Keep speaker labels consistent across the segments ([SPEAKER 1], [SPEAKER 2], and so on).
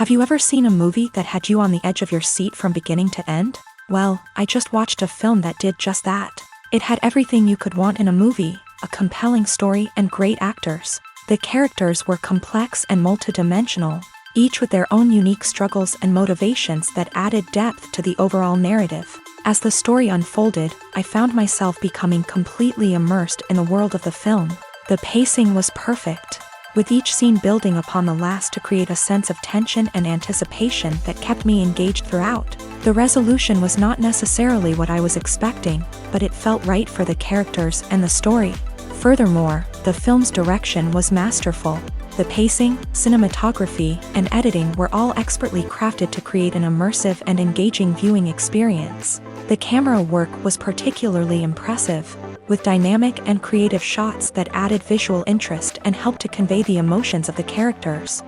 [SPEAKER 1] Have you ever seen a movie that had you on the edge of your seat from beginning to end? Well, I just watched a film that did just that. It had everything you could want in a movie, a compelling story and great actors. The characters were complex and multidimensional, each with their own unique struggles and motivations that added depth to the overall narrative. As the story unfolded, I found myself becoming completely immersed in the world of the film. The pacing was perfect, with each scene building upon the last to create a sense of tension and anticipation that kept me engaged throughout. The resolution was not necessarily what I was expecting, but it felt right for the characters and the story. Furthermore, the film's direction was masterful. The pacing, cinematography, and editing were all expertly crafted to create an immersive and engaging viewing experience. The camera work was particularly impressive, with dynamic and creative shots that added visual interest and helped to convey the emotions of the characters.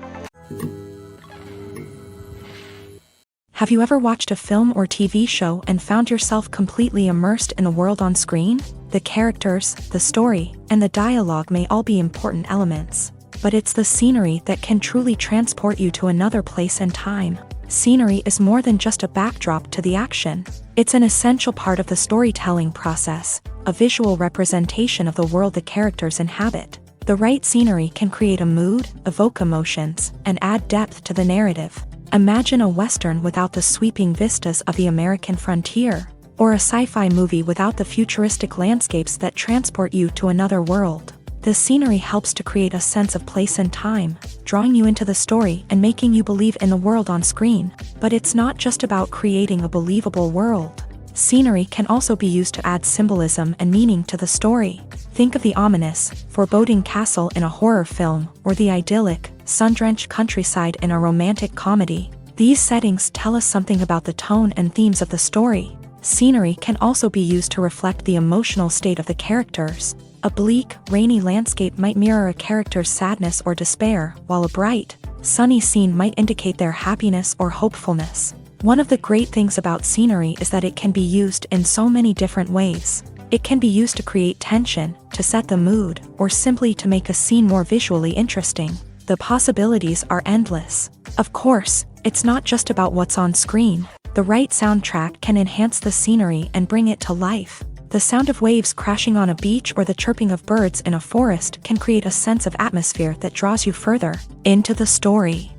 [SPEAKER 1] Have you ever watched a film or TV show and found yourself completely immersed in the world on screen? The characters, the story, and the dialogue may all be important elements, but it's the scenery that can truly transport you to another place and time. Scenery is more than just a backdrop to the action. It's an essential part of the storytelling process, a visual representation of the world the characters inhabit. The right scenery can create a mood, evoke emotions, and add depth to the narrative. Imagine a Western without the sweeping vistas of the American frontier, or a sci-fi movie without the futuristic landscapes that transport you to another world. The scenery helps to create a sense of place and time, drawing you into the story and making you believe in the world on screen. But it's not just about creating a believable world. Scenery can also be used to add symbolism and meaning to the story. Think of the ominous, foreboding castle in a horror film, or the idyllic, sun-drenched countryside in a romantic comedy. These settings tell us something about the tone and themes of the story. Scenery can also be used to reflect the emotional state of the characters. A bleak, rainy landscape might mirror a character's sadness or despair, while a bright, sunny scene might indicate their happiness or hopefulness. One of the great things about scenery is that it can be used in so many different ways. It can be used to create tension, to set the mood, or simply to make a scene more visually interesting. The possibilities are endless. Of course, it's not just about what's on screen. The right soundtrack can enhance the scenery and bring it to life. The sound of waves crashing on a beach or the chirping of birds in a forest can create a sense of atmosphere that draws you further into the story.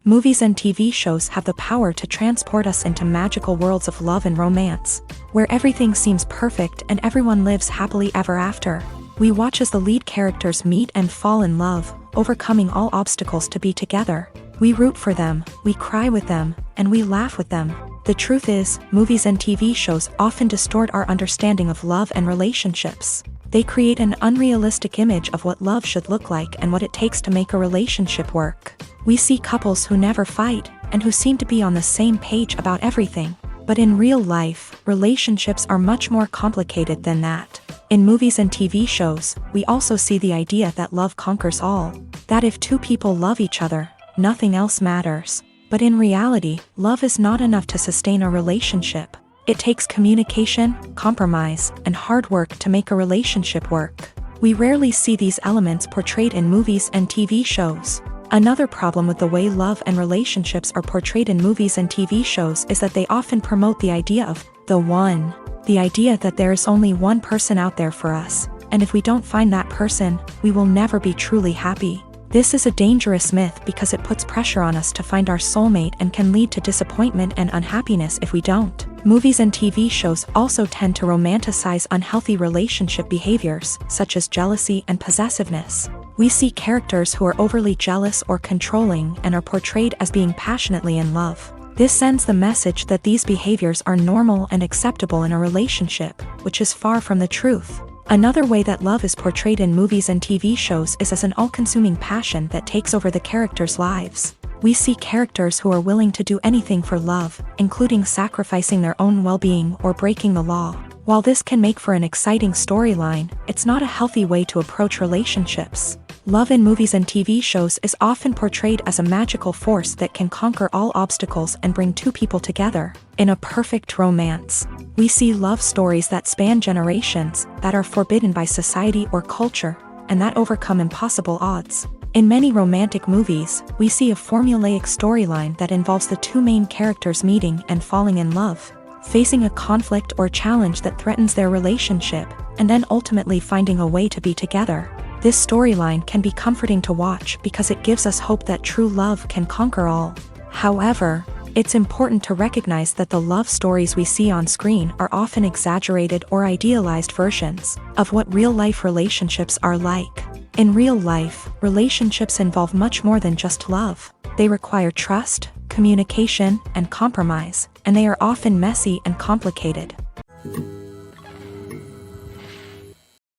[SPEAKER 1] Movies and TV shows have the power to transport us into magical worlds of love and romance, where everything seems perfect and everyone lives happily ever after. We watch as the lead characters meet and fall in love, overcoming all obstacles to be together. We root for them, we cry with them, and we laugh with them. The truth is, movies and TV shows often distort our understanding of love and relationships. They create an unrealistic image of what love should look like and what it takes to make a relationship work. We see couples who never fight, and who seem to be on the same page about everything. But in real life, relationships are much more complicated than that. In movies and TV shows, we also see the idea that love conquers all. That if two people love each other, nothing else matters. But in reality, love is not enough to sustain a relationship. It takes communication, compromise, and hard work to make a relationship work. We rarely see these elements portrayed in movies and TV shows. Another problem with the way love and relationships are portrayed in movies and TV shows is that they often promote the idea of the one. The idea that there is only one person out there for us, and if we don't find that person, we will never be truly happy. This is a dangerous myth because it puts pressure on us to find our soulmate and can lead to disappointment and unhappiness if we don't. Movies and TV shows also tend to romanticize unhealthy relationship behaviors, such as jealousy and possessiveness. We see characters who are overly jealous or controlling and are portrayed as being passionately in love. This sends the message that these behaviors are normal and acceptable in a relationship, which is far from the truth. Another way that love is portrayed in movies and TV shows is as an all-consuming passion that takes over the characters' lives. We see characters who are willing to do anything for love, including sacrificing their own well-being or breaking the law. While this can make for an exciting storyline, it's not a healthy way to approach relationships. Love in movies and TV shows is often portrayed as a magical force that can conquer all obstacles and bring two people together in a perfect romance. We see love stories that span generations, that are forbidden by society or culture, and that overcome impossible odds. In many romantic movies, we see a formulaic storyline that involves the two main characters meeting and falling in love, facing a conflict or challenge that threatens their relationship, and then ultimately finding a way to be together. This storyline can be comforting to watch because it gives us hope that true love can conquer all. However, it's important to recognize that the love stories we see on screen are often exaggerated or idealized versions of what real-life relationships are like. In real life, relationships involve much more than just love. They require trust, communication, and compromise, and they are often messy and complicated.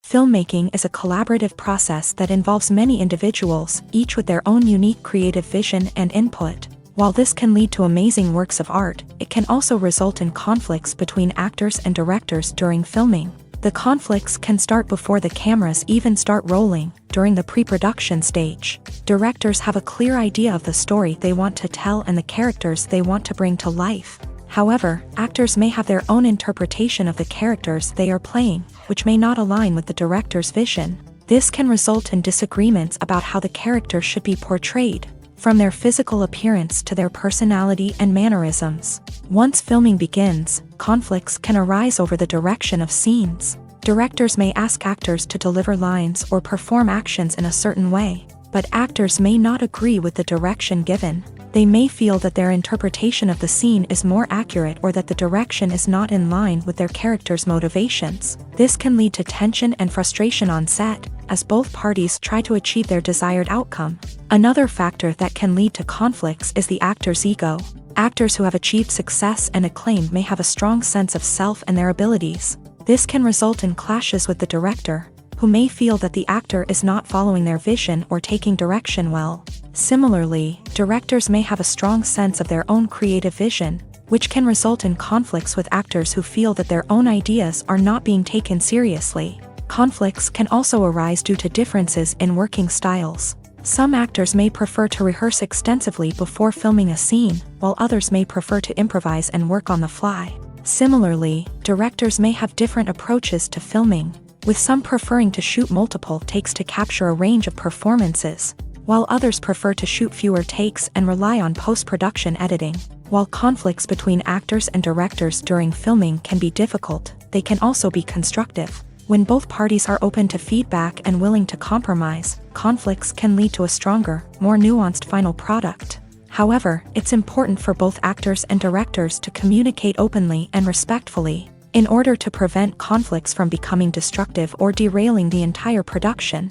[SPEAKER 1] Filmmaking is a collaborative process that involves many individuals, each with their own unique creative vision and input. While this can lead to amazing works of art, it can also result in conflicts between actors and directors during filming. The conflicts can start before the cameras even start rolling, during the pre-production stage. Directors have a clear idea of the story they want to tell and the characters they want to bring to life. However, actors may have their own interpretation of the characters they are playing, which may not align with the director's vision. This can result in disagreements about how the characters should be portrayed, from their physical appearance to their personality and mannerisms. Once filming begins, conflicts can arise over the direction of scenes. Directors may ask actors to deliver lines or perform actions in a certain way, but actors may not agree with the direction given. They may feel that their interpretation of the scene is more accurate or that the direction is not in line with their character's motivations. This can lead to tension and frustration on set, as both parties try to achieve their desired outcome. Another factor that can lead to conflicts is the actor's ego. Actors who have achieved success and acclaim may have a strong sense of self and their abilities. This can result in clashes with the director, who may feel that the actor is not following their vision or taking direction well. Similarly, directors may have a strong sense of their own creative vision, which can result in conflicts with actors who feel that their own ideas are not being taken seriously. Conflicts can also arise due to differences in working styles. Some actors may prefer to rehearse extensively before filming a scene, while others may prefer to improvise and work on the fly. Similarly, directors may have different approaches to filming, with some preferring to shoot multiple takes to capture a range of performances, while others prefer to shoot fewer takes and rely on post-production editing. While conflicts between actors and directors during filming can be difficult, they can also be constructive. When both parties are open to feedback and willing to compromise, conflicts can lead to a stronger, more nuanced final product. However, it's important for both actors and directors to communicate openly and respectfully, in order to prevent conflicts from becoming destructive or derailing the entire production.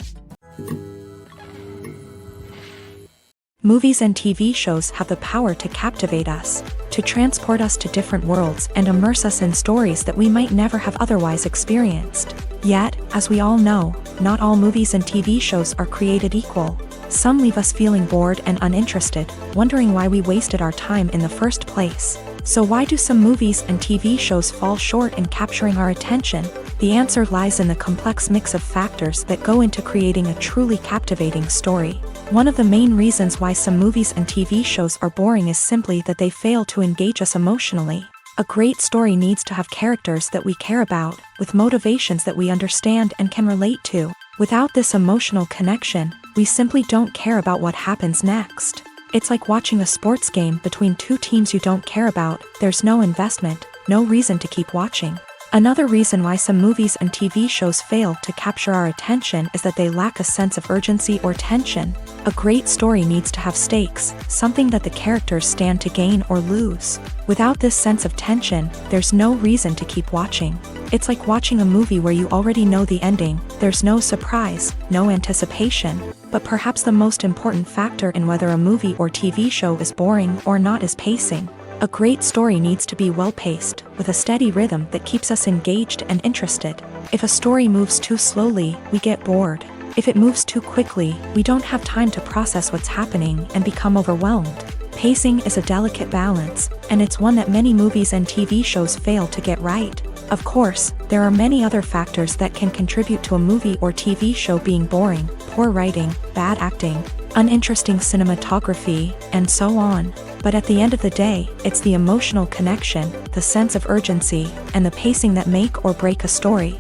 [SPEAKER 1] Movies and TV shows have the power to captivate us, to transport us to different worlds and immerse us in stories that we might never have otherwise experienced. Yet, as we all know, not all movies and TV shows are created equal. Some leave us feeling bored and uninterested, wondering why we wasted our time in the first place. So why do some movies and TV shows fall short in capturing our attention? The answer lies in the complex mix of factors that go into creating a truly captivating story. One of the main reasons why some movies and TV shows are boring is simply that they fail to engage us emotionally. A great story needs to have characters that we care about, with motivations that we understand and can relate to. Without this emotional connection, we simply don't care about what happens next. It's like watching a sports game between two teams you don't care about. There's no investment, no reason to keep watching. Another reason why some movies and TV shows fail to capture our attention is that they lack a sense of urgency or tension. A great story needs to have stakes, something that the characters stand to gain or lose. Without this sense of tension, there's no reason to keep watching. It's like watching a movie where you already know the ending. There's no surprise, no anticipation. But perhaps the most important factor in whether a movie or TV show is boring or not is pacing. A great story needs to be well-paced, with a steady rhythm that keeps us engaged and interested. If a story moves too slowly, we get bored. If it moves too quickly, we don't have time to process what's happening and become overwhelmed. Pacing is a delicate balance, and it's one that many movies and TV shows fail to get right. Of course, there are many other factors that can contribute to a movie or TV show being boring: poor writing, bad acting, uninteresting cinematography, and so on. But at the end of the day, it's the emotional connection, the sense of urgency, and the pacing that make or break a story.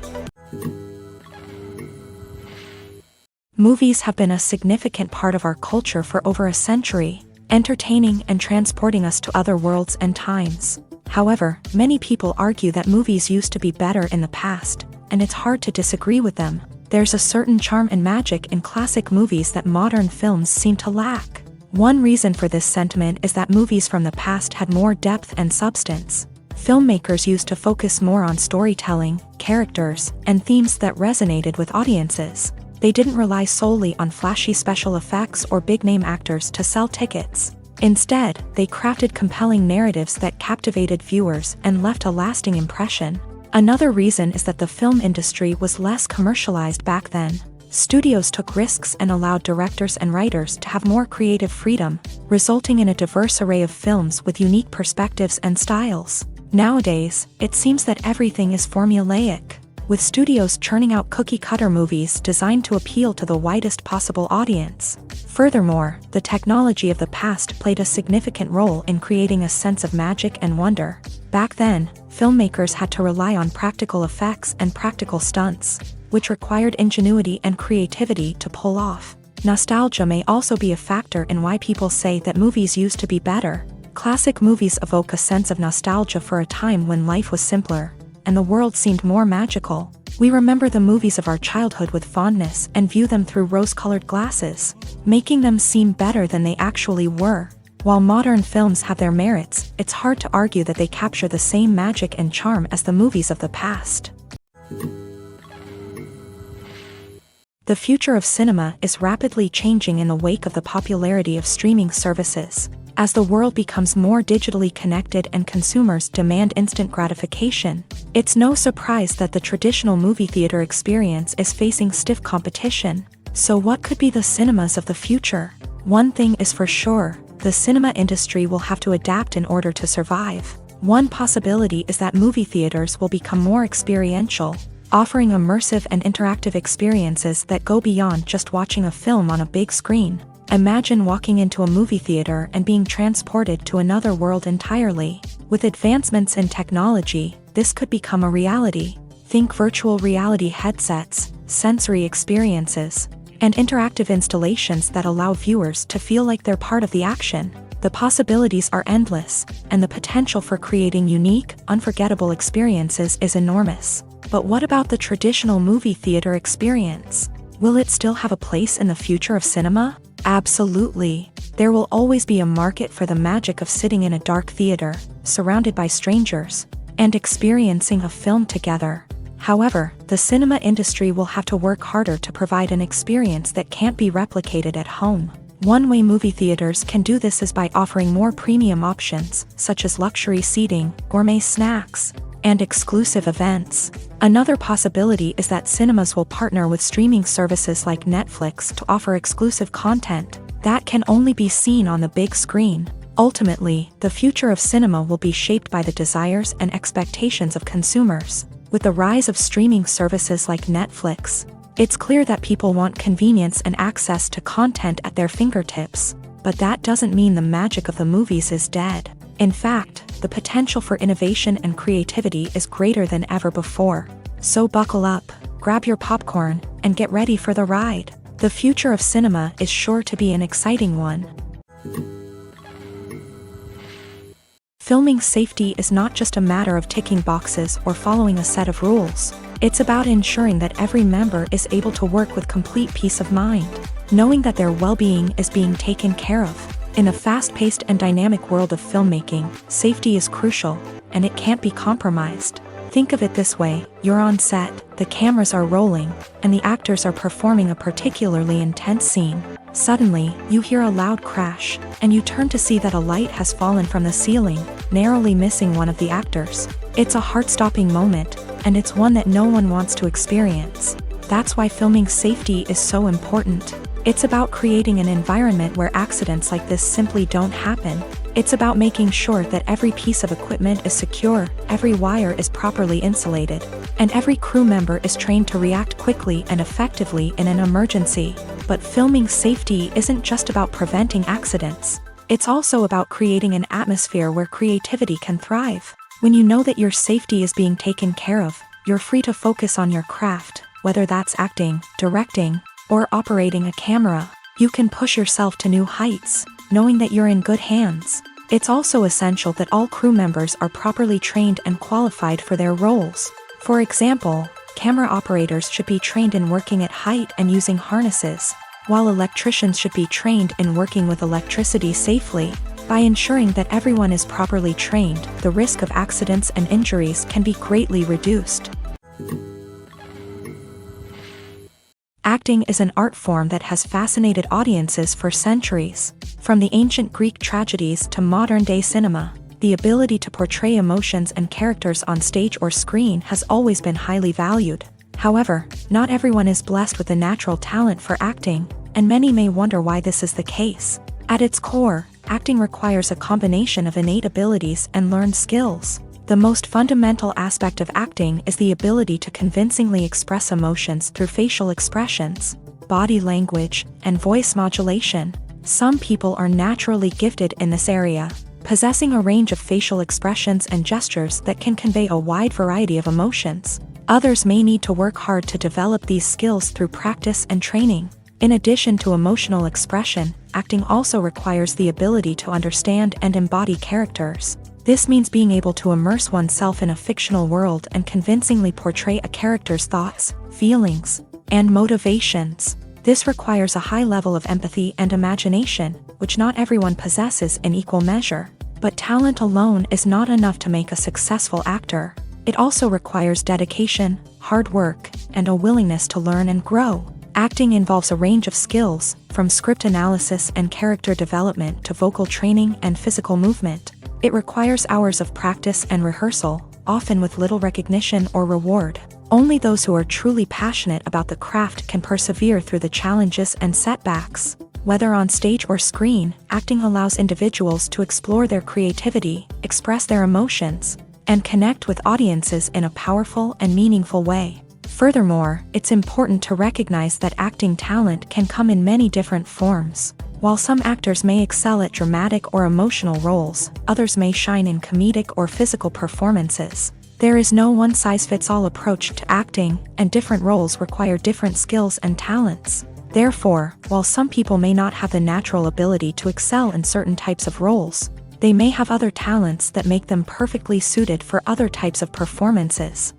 [SPEAKER 1] Movies have been a significant part of our culture for over a century, entertaining and transporting us to other worlds and times. However, many people argue that movies used to be better in the past, and it's hard to disagree with them. There's a certain charm and magic in classic movies that modern films seem to lack. One reason for this sentiment is that movies from the past had more depth and substance. Filmmakers used to focus more on storytelling, characters, and themes that resonated with audiences. They didn't rely solely on flashy special effects or big-name actors to sell tickets. Instead, they crafted compelling narratives that captivated viewers and left a lasting impression. Another reason is that the film industry was less commercialized back then. Studios took risks and allowed directors and writers to have more creative freedom, resulting in a diverse array of films with unique perspectives and styles. Nowadays, it seems that everything is formulaic, with studios churning out cookie-cutter movies designed to appeal to the widest possible audience. Furthermore, the technology of the past played a significant role in creating a sense of magic and wonder. Back then, filmmakers had to rely on practical effects and practical stunts, which required ingenuity and creativity to pull off. Nostalgia may also be a factor in why people say that movies used to be better. Classic movies evoke a sense of nostalgia for a time when life was simpler, and the world seemed more magical. We remember the movies of our childhood with fondness and view them through rose-colored glasses, making them seem better than they actually were. While modern films have their merits, it's hard to argue that they capture the same magic and charm as the movies of the past. The future of cinema is rapidly changing in the wake of the popularity of streaming services. As the world becomes more digitally connected and consumers demand instant gratification, it's no surprise that the traditional movie theater experience is facing stiff competition. So what could be the cinemas of the future? One thing is for sure, the cinema industry will have to adapt in order to survive. One possibility is that movie theaters will become more experiential, offering immersive and interactive experiences that go beyond just watching a film on a big screen. Imagine walking into a movie theater and being transported to another world entirely. With advancements in technology, this could become a reality. Think virtual reality headsets, sensory experiences, and interactive installations that allow viewers to feel like they're part of the action. The possibilities are endless, and the potential for creating unique, unforgettable experiences is enormous. But what about the traditional movie theater experience? Will it still have a place in the future of cinema? Absolutely. There will always be a market for the magic of sitting in a dark theater, surrounded by strangers, and experiencing a film together. However, the cinema industry will have to work harder to provide an experience that can't be replicated at home. One way movie theaters can do this is by offering more premium options, such as luxury seating, gourmet snacks, and exclusive events. Another possibility is that cinemas will partner with streaming services like Netflix to offer exclusive content that can only be seen on the big screen. Ultimately, the future of cinema will be shaped by the desires and expectations of consumers. With the rise of streaming services like Netflix, it's clear that people want convenience and access to content at their fingertips. But that doesn't mean the magic of the movies is dead. In fact, the potential for innovation and creativity is greater than ever before. So buckle up, grab your popcorn, and get ready for the ride. The future of cinema is sure to be an exciting one. Filming safety is not just a matter of ticking boxes or following a set of rules. It's about ensuring that every member is able to work with complete peace of mind, knowing that their well-being is being taken care of. In a fast-paced and dynamic world of filmmaking, safety is crucial, and it can't be compromised. Think of it this way: you're on set, the cameras are rolling, and the actors are performing a particularly intense scene. Suddenly, you hear a loud crash, and you turn to see that a light has fallen from the ceiling, narrowly missing one of the actors. It's a heart-stopping moment, and it's one that no one wants to experience. That's why filming safety is so important. It's about creating an environment where accidents like this simply don't happen. It's about making sure that every piece of equipment is secure, every wire is properly insulated, and every crew member is trained to react quickly and effectively in an emergency. But filming safety isn't just about preventing accidents. It's also about creating an atmosphere where creativity can thrive. When you know that your safety is being taken care of, you're free to focus on your craft, whether that's acting, directing, or operating a camera. You can push yourself to new heights, knowing that you're in good hands. It's also essential that all crew members are properly trained and qualified for their roles. For example, camera operators should be trained in working at height and using harnesses, while electricians should be trained in working with electricity safely. By ensuring that everyone is properly trained, the risk of accidents and injuries can be greatly reduced. Acting is an art form that has fascinated audiences for centuries. From the ancient Greek tragedies to modern-day cinema, the ability to portray emotions and characters on stage or screen has always been highly valued. However, not everyone is blessed with a natural talent for acting, and many may wonder why this is the case. At its core, acting requires a combination of innate abilities and learned skills. The most fundamental aspect of acting is the ability to convincingly express emotions through facial expressions, body language, and voice modulation. Some people are naturally gifted in this area, possessing a range of facial expressions and gestures that can convey a wide variety of emotions. Others may need to work hard to develop these skills through practice and training. In addition to emotional expression, acting also requires the ability to understand and embody characters. This means being able to immerse oneself in a fictional world and convincingly portray a character's thoughts, feelings, and motivations. This requires a high level of empathy and imagination, which not everyone possesses in equal measure. But talent alone is not enough to make a successful actor. It also requires dedication, hard work, and a willingness to learn and grow. Acting involves a range of skills, from script analysis and character development to vocal training and physical movement. It requires hours of practice and rehearsal, often with little recognition or reward. Only those who are truly passionate about the craft can persevere through the challenges and setbacks. Whether on stage or screen, acting allows individuals to explore their creativity, express their emotions, and connect with audiences in a powerful and meaningful way. Furthermore, it's important to recognize that acting talent can come in many different forms. While some actors may excel at dramatic or emotional roles, others may shine in comedic or physical performances. There is no one-size-fits-all approach to acting, and different roles require different skills and talents. Therefore, while some people may not have the natural ability to excel in certain types of roles, they may have other talents that make them perfectly suited for other types of performances.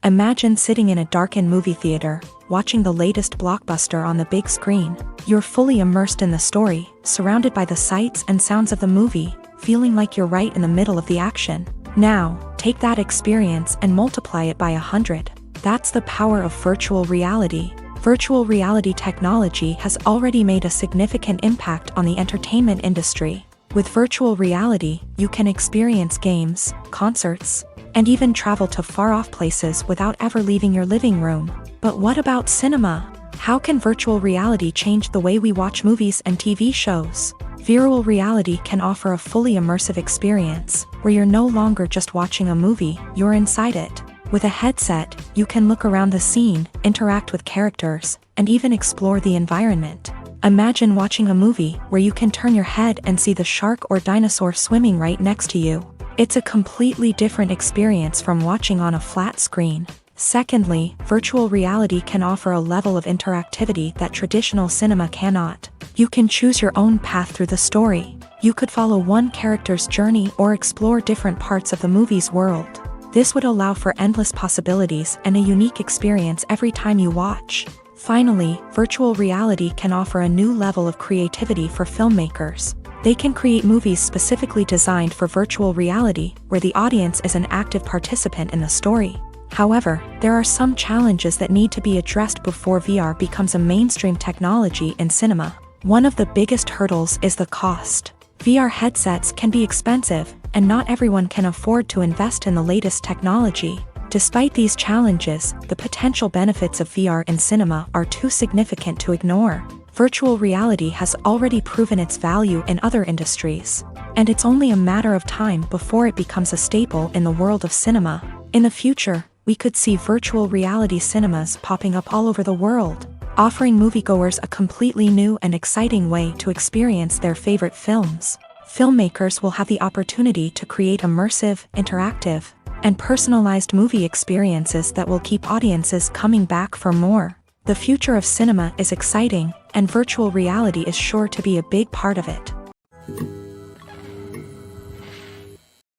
[SPEAKER 1] Imagine sitting in a darkened movie theater, watching the latest blockbuster on the big screen. You're fully immersed in the story, surrounded by the sights and sounds of the movie, feeling like you're right in the middle of the action. Now, take that experience and multiply it by 100. That's the power of virtual reality. Virtual reality technology has already made a significant impact on the entertainment industry. With virtual reality, you can experience games, concerts, and even travel to far-off places without ever leaving your living room. But what about cinema? How can virtual reality change the way we watch movies and TV shows? Virtual reality can offer a fully immersive experience, where you're no longer just watching a movie, you're inside it. With a headset, you can look around the scene, interact with characters, and even explore the environment. Imagine watching a movie where you can turn your head and see the shark or dinosaur swimming right next to you. It's a completely different experience from watching on a flat screen. Secondly, virtual reality can offer a level of interactivity that traditional cinema cannot. You can choose your own path through the story. You could follow one character's journey or explore different parts of the movie's world. This would allow for endless possibilities and a unique experience every time you watch. Finally, virtual reality can offer a new level of creativity for filmmakers. They can create movies specifically designed for virtual reality, where the audience is an active participant in the story. However, there are some challenges that need to be addressed before VR becomes a mainstream technology in cinema. One of the biggest hurdles is the cost. VR headsets can be expensive, and not everyone can afford to invest in the latest technology. Despite these challenges, the potential benefits of VR in cinema are too significant to ignore. Virtual reality has already proven its value in other industries, and it's only a matter of time before it becomes a staple in the world of cinema. In the future, we could see virtual reality cinemas popping up all over the world, offering moviegoers a completely new and exciting way to experience their favorite films. Filmmakers will have the opportunity to create immersive, interactive, and personalized movie experiences that will keep audiences coming back for more. The future of cinema is exciting, and virtual reality is sure to be a big part of it.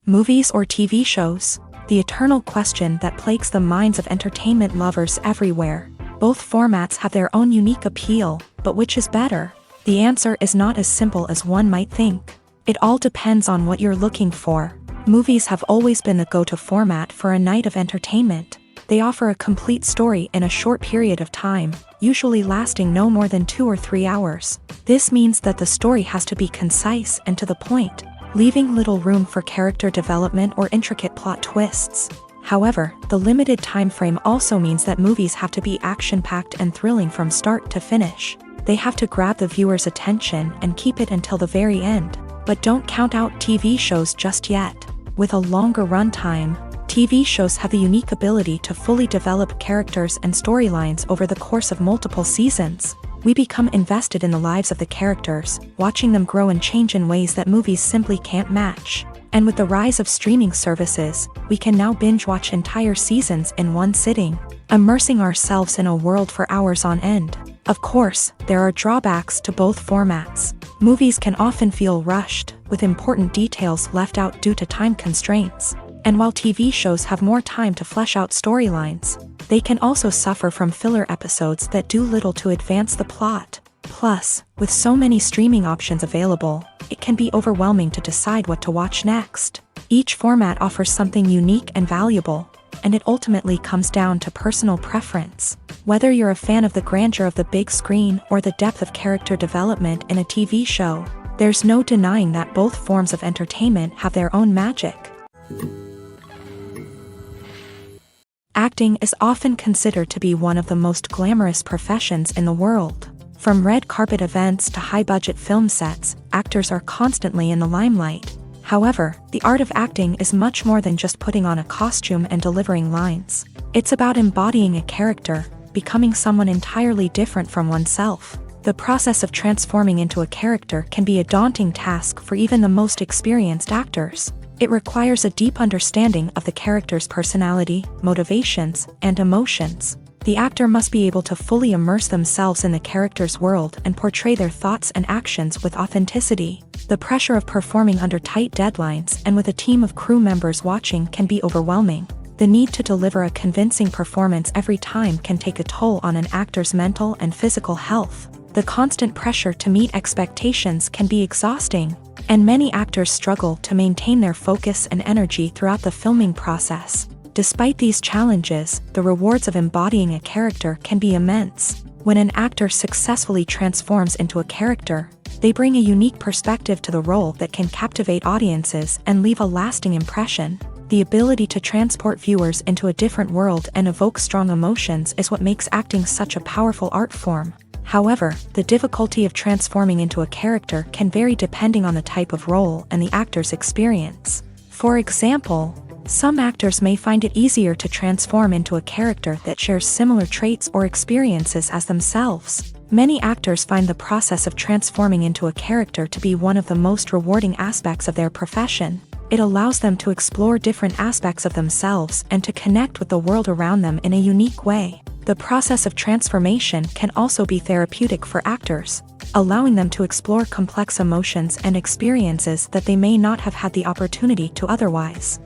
[SPEAKER 1] Movies or TV shows? The eternal question that plagues the minds of entertainment lovers everywhere. Both formats have their own unique appeal, but which is better? The answer is not as simple as one might think. It all depends on what you're looking for. Movies have always been the go-to format for a night of entertainment. They offer a complete story in a short period of time, usually lasting no more than 2 or 3 hours. This means that the story has to be concise and to the point, leaving little room for character development or intricate plot twists. However, the limited time frame also means that movies have to be action-packed and thrilling from start to finish. They have to grab the viewer's attention and keep it until the very end. But don't count out TV shows just yet. With a longer runtime, TV shows have the unique ability to fully develop characters and storylines over the course of multiple seasons. We become invested in the lives of the characters, watching them grow and change in ways that movies simply can't match. And with the rise of streaming services, we can now binge-watch entire seasons in one sitting, immersing ourselves in a world for hours on end. Of course, there are drawbacks to both formats. Movies can often feel rushed, with important details left out due to time constraints. And while TV shows have more time to flesh out storylines, they can also suffer from filler episodes that do little to advance the plot. Plus, with so many streaming options available, it can be overwhelming to decide what to watch next. Each format offers something unique and valuable, and it ultimately comes down to personal preference. Whether you're a fan of the grandeur of the big screen or the depth of character development in a TV show, there's no denying that both forms of entertainment have their own magic. Acting is often considered to be one of the most glamorous professions in the world. From red carpet events to high-budget film sets, actors are constantly in the limelight. However, the art of acting is much more than just putting on a costume and delivering lines. It's about embodying a character, becoming someone entirely different from oneself. The process of transforming into a character can be a daunting task for even the most experienced actors. It requires a deep understanding of the character's personality, motivations, and emotions. The actor must be able to fully immerse themselves in the character's world and portray their thoughts and actions with authenticity. The pressure of performing under tight deadlines and with a team of crew members watching can be overwhelming. The need to deliver a convincing performance every time can take a toll on an actor's mental and physical health. The constant pressure to meet expectations can be exhausting, and many actors struggle to maintain their focus and energy throughout the filming process. Despite these challenges, the rewards of embodying a character can be immense. When an actor successfully transforms into a character, they bring a unique perspective to the role that can captivate audiences and leave a lasting impression. The ability to transport viewers into a different world and evoke strong emotions is what makes acting such a powerful art form. However, the difficulty of transforming into a character can vary depending on the type of role and the actor's experience. For example, some actors may find it easier to transform into a character that shares similar traits or experiences as themselves. Many actors find the process of transforming into a character to be one of the most rewarding aspects of their profession. It allows them to explore different aspects of themselves and to connect with the world around them in a unique way. The process of transformation can also be therapeutic for actors, allowing them to explore complex emotions and experiences that they may not have had the opportunity to otherwise.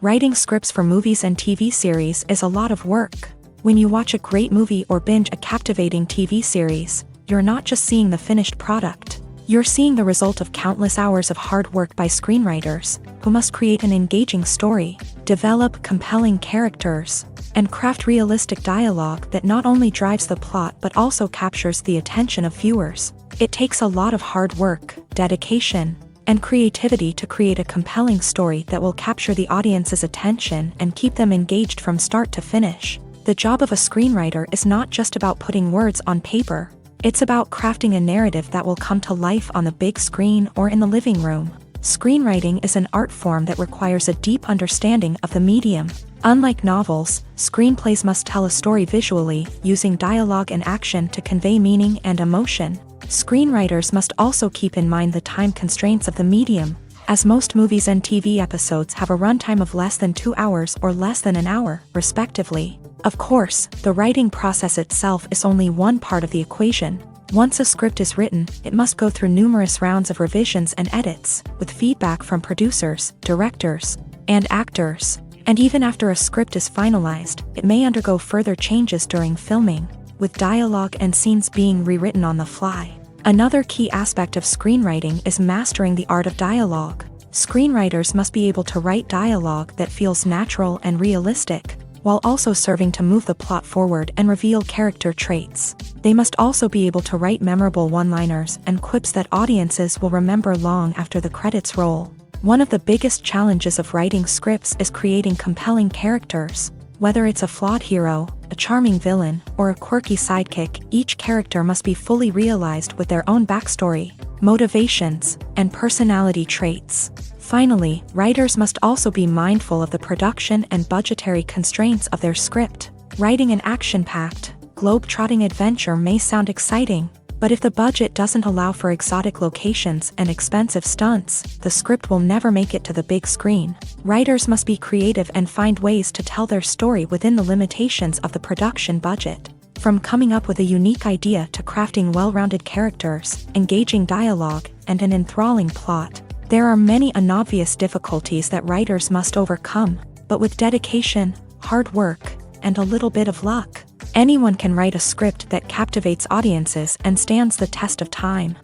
[SPEAKER 1] Writing scripts for movies and TV series is a lot of work. When you watch a great movie or binge a captivating TV series, you're not just seeing the finished product. You're seeing the result of countless hours of hard work by screenwriters, who must create an engaging story, develop compelling characters, and craft realistic dialogue that not only drives the plot but also captures the attention of viewers. It takes a lot of hard work, dedication, and creativity to create a compelling story that will capture the audience's attention and keep them engaged from start to finish. The job of a screenwriter is not just about putting words on paper. It's about crafting a narrative that will come to life on the big screen or in the living room. Screenwriting is an art form that requires a deep understanding of the medium. Unlike novels, screenplays must tell a story visually, using dialogue and action to convey meaning and emotion. Screenwriters must also keep in mind the time constraints of the medium, as most movies and TV episodes have a runtime of less than 2 hours or less than an hour, respectively. Of course, the writing process itself is only one part of the equation. Once a script is written, it must go through numerous rounds of revisions and edits, with feedback from producers, directors, and actors. And even after a script is finalized, it may undergo further changes during filming, with dialogue and scenes being rewritten on the fly. Another key aspect of screenwriting is mastering the art of dialogue. Screenwriters must be able to write dialogue that feels natural and realistic, while also serving to move the plot forward and reveal character traits. They must also be able to write memorable one-liners and quips that audiences will remember long after the credits roll. One of the biggest challenges of writing scripts is creating compelling characters. Whether it's a flawed hero, a charming villain, or a quirky sidekick, each character must be fully realized with their own backstory, motivations, and personality traits. Finally, writers must also be mindful of the production and budgetary constraints of their script. Writing an action-packed, globe-trotting adventure may sound exciting, but if the budget doesn't allow for exotic locations and expensive stunts, the script will never make it to the big screen. Writers must be creative and find ways to tell their story within the limitations of the production budget. From coming up with a unique idea to crafting well-rounded characters, engaging dialogue, and an enthralling plot, there are many unobvious difficulties that writers must overcome, but with dedication, hard work, and a little bit of luck, anyone can write a script that captivates audiences and stands the test of time.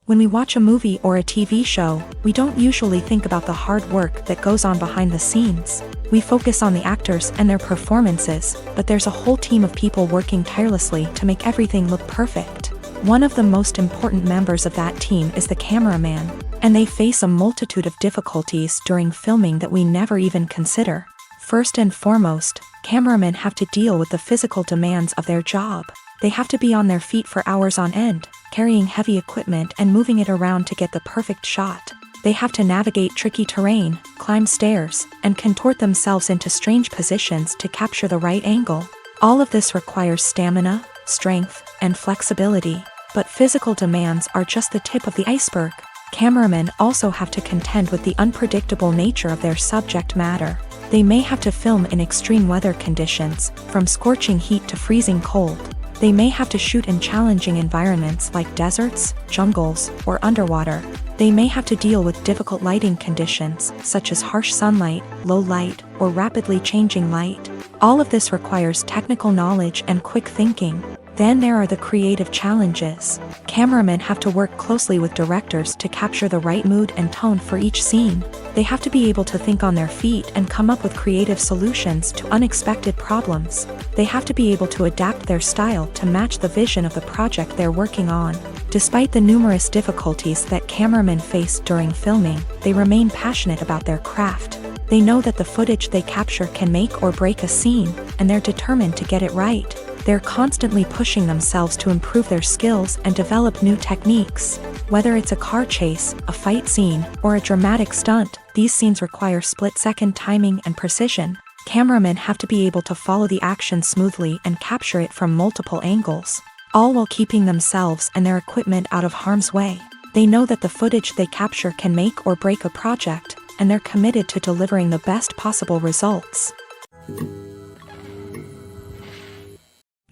[SPEAKER 1] When we watch a movie or a TV show, we don't usually think about the hard work that goes on behind the scenes. We focus on the actors and their performances, but there's a whole team of people working tirelessly to make everything look perfect. One of the most important members of that team is the cameraman, and they face a multitude of difficulties during filming that we never even consider. First and foremost, cameramen have to deal with the physical demands of their job. They have to be on their feet for hours on end, carrying heavy equipment and moving it around to get the perfect shot. They have to navigate tricky terrain, climb stairs, and contort themselves into strange positions to capture the right angle. All of this requires stamina, strength, and flexibility. But physical demands are just the tip of the iceberg. Cameramen also have to contend with the unpredictable nature of their subject matter. They may have to film in extreme weather conditions, from scorching heat to freezing cold. They may have to shoot in challenging environments like deserts, jungles, or underwater. They may have to deal with difficult lighting conditions, such as harsh sunlight, low light, or rapidly changing light. All of this requires technical knowledge and quick thinking. Then there are the creative challenges. Cameramen have to work closely with directors to capture the right mood and tone for each scene. They have to be able to think on their feet and come up with creative solutions to unexpected problems. They have to be able to adapt their style to match the vision of the project they're working on. Despite the numerous difficulties that cameramen face during filming, they remain passionate about their craft. They know that the footage they capture can make or break a scene, and they're determined to get it right. They're constantly pushing themselves to improve their skills and develop new techniques. Whether it's a car chase, a fight scene, or a dramatic stunt, these scenes require split-second timing and precision. Cameramen have to be able to follow the action smoothly and capture it from multiple angles, all while keeping themselves and their equipment out of harm's way. They know that the footage they capture can make or break a project, and they're committed to delivering the best possible results.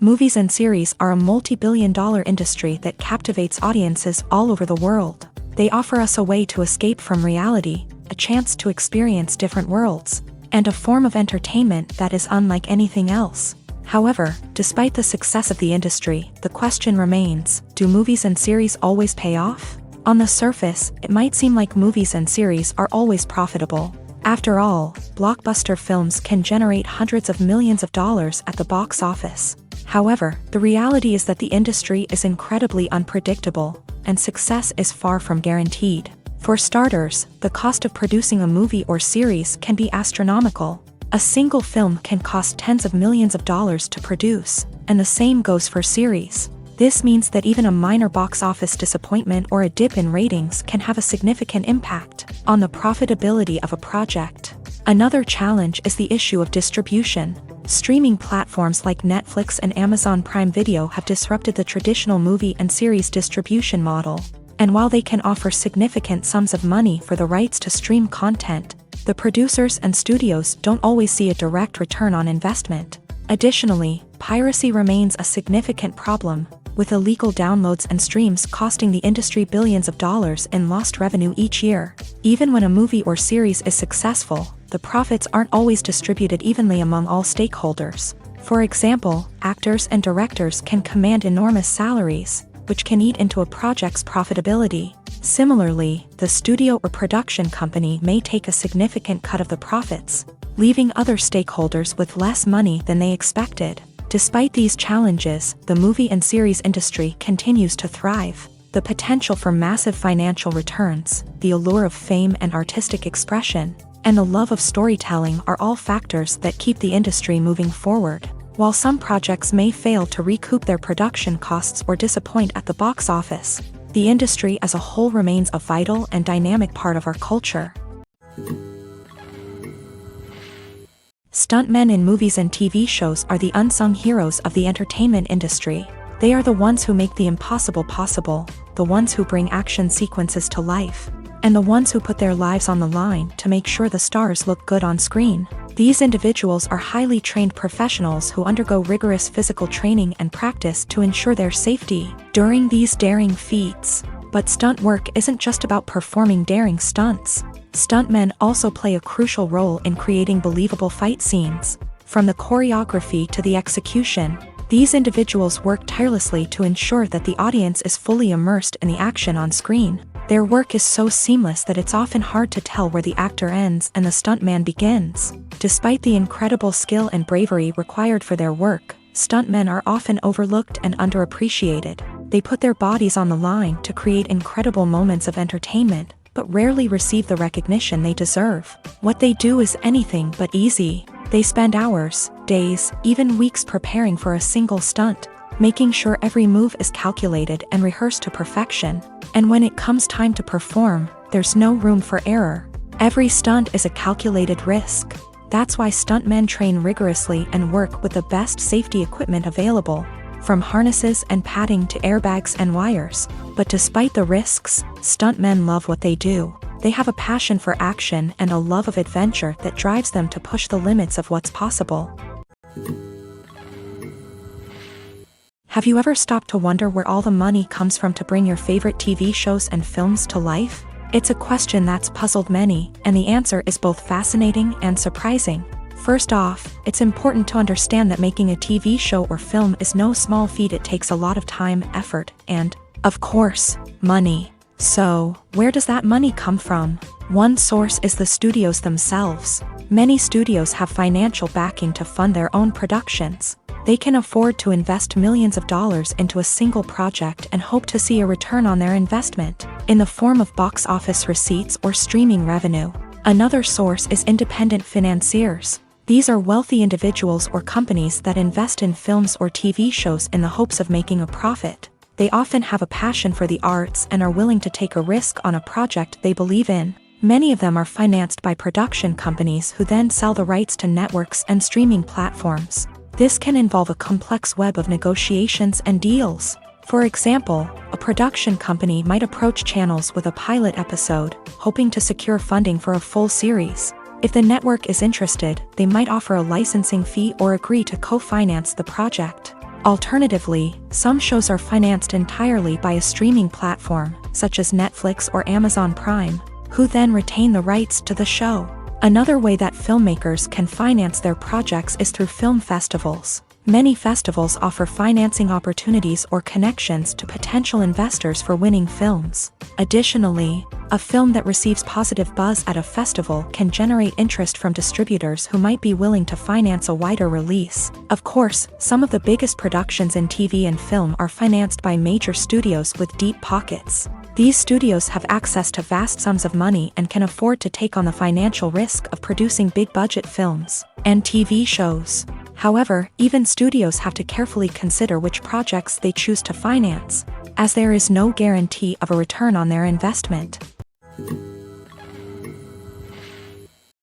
[SPEAKER 1] Movies and series are a multi-billion-dollar industry that captivates audiences all over the world. They offer us a way to escape from reality, a chance to experience different worlds, and a form of entertainment that is unlike anything else. However, despite the success of the industry, the question remains, do movies and series always pay off? On the surface, it might seem like movies and series are always profitable. After all, blockbuster films can generate hundreds of millions of dollars at the box office. However, the reality is that the industry is incredibly unpredictable, and success is far from guaranteed. For starters, the cost of producing a movie or series can be astronomical. A single film can cost tens of millions of dollars to produce, and the same goes for series. This means that even a minor box office disappointment or a dip in ratings can have a significant impact on the profitability of a project. Another challenge is the issue of distribution. Streaming platforms like Netflix and Amazon Prime Video have disrupted the traditional movie and series distribution model. And while they can offer significant sums of money for the rights to stream content, the producers and studios don't always see a direct return on investment. Additionally, piracy remains a significant problem, with illegal downloads and streams costing the industry billions of dollars in lost revenue each year. Even when a movie or series is successful, the profits aren't always distributed evenly among all stakeholders. For example, actors and directors can command enormous salaries, which can eat into a project's profitability. Similarly, the studio or production company may take a significant cut of the profits, leaving other stakeholders with less money than they expected. Despite these challenges, the movie and series industry continues to thrive. The potential for massive financial returns, the allure of fame and artistic expression, and the love of storytelling are all factors that keep the industry moving forward. While some projects may fail to recoup their production costs or disappoint at the box office, the industry as a whole remains a vital and dynamic part of our culture. Stuntmen in movies and TV shows are the unsung heroes of the entertainment industry. They are the ones who make the impossible possible, the ones who bring action sequences to life, and the ones who put their lives on the line to make sure the stars look good on screen. These individuals are highly trained professionals who undergo rigorous physical training and practice to ensure their safety during these daring feats. But stunt work isn't just about performing daring stunts. Stuntmen also play a crucial role in creating believable fight scenes. From the choreography to the execution, these individuals work tirelessly to ensure that the audience is fully immersed in the action on screen. Their work is so seamless that it's often hard to tell where the actor ends and the stuntman begins. Despite the incredible skill and bravery required for their work, stuntmen are often overlooked and underappreciated. They put their bodies on the line to create incredible moments of entertainment, but rarely receive the recognition they deserve. What they do is anything but easy. They spend hours, days, even weeks preparing for a single stunt, making sure every move is calculated and rehearsed to perfection. And when it comes time to perform, there's no room for error. Every stunt is a calculated risk. That's why stuntmen train rigorously and work with the best safety equipment available, from harnesses and padding to airbags and wires. But despite the risks, stuntmen love what they do. They have a passion for action and a love of adventure that drives them to push the limits of what's possible. Have you ever stopped to wonder where all the money comes from to bring your favorite TV shows and films to life? It's a question that's puzzled many, and the answer is both fascinating and surprising. First off, it's important to understand that making a TV show or film is no small feat. It takes a lot of time, effort, and, of course, money. So, where does that money come from? One source is the studios themselves. Many studios have financial backing to fund their own productions. They can afford to invest millions of dollars into a single project and hope to see a return on their investment, in the form of box office receipts or streaming revenue. Another source is independent financiers. These are wealthy individuals or companies that invest in films or TV shows in the hopes of making a profit. They often have a passion for the arts and are willing to take a risk on a project they believe in. Many of them are financed by production companies who then sell the rights to networks and streaming platforms. This can involve a complex web of negotiations and deals. For example, a production company might approach channels with a pilot episode, hoping to secure funding for a full series. If the network is interested, they might offer a licensing fee or agree to co-finance the project. Alternatively, some shows are financed entirely by a streaming platform, such as Netflix or Amazon Prime, who then retain the rights to the show. Another way that filmmakers can finance their projects is through film festivals. Many festivals offer financing opportunities or connections to potential investors for winning films. Additionally, a film that receives positive buzz at a festival can generate interest from distributors who might be willing to finance a wider release. Of course, some of the biggest productions in TV and film are financed by major studios with deep pockets. These studios have access to vast sums of money and can afford to take on the financial risk of producing big-budget films and TV shows. However, even studios have to carefully consider which projects they choose to finance, as there is no guarantee of a return on their investment.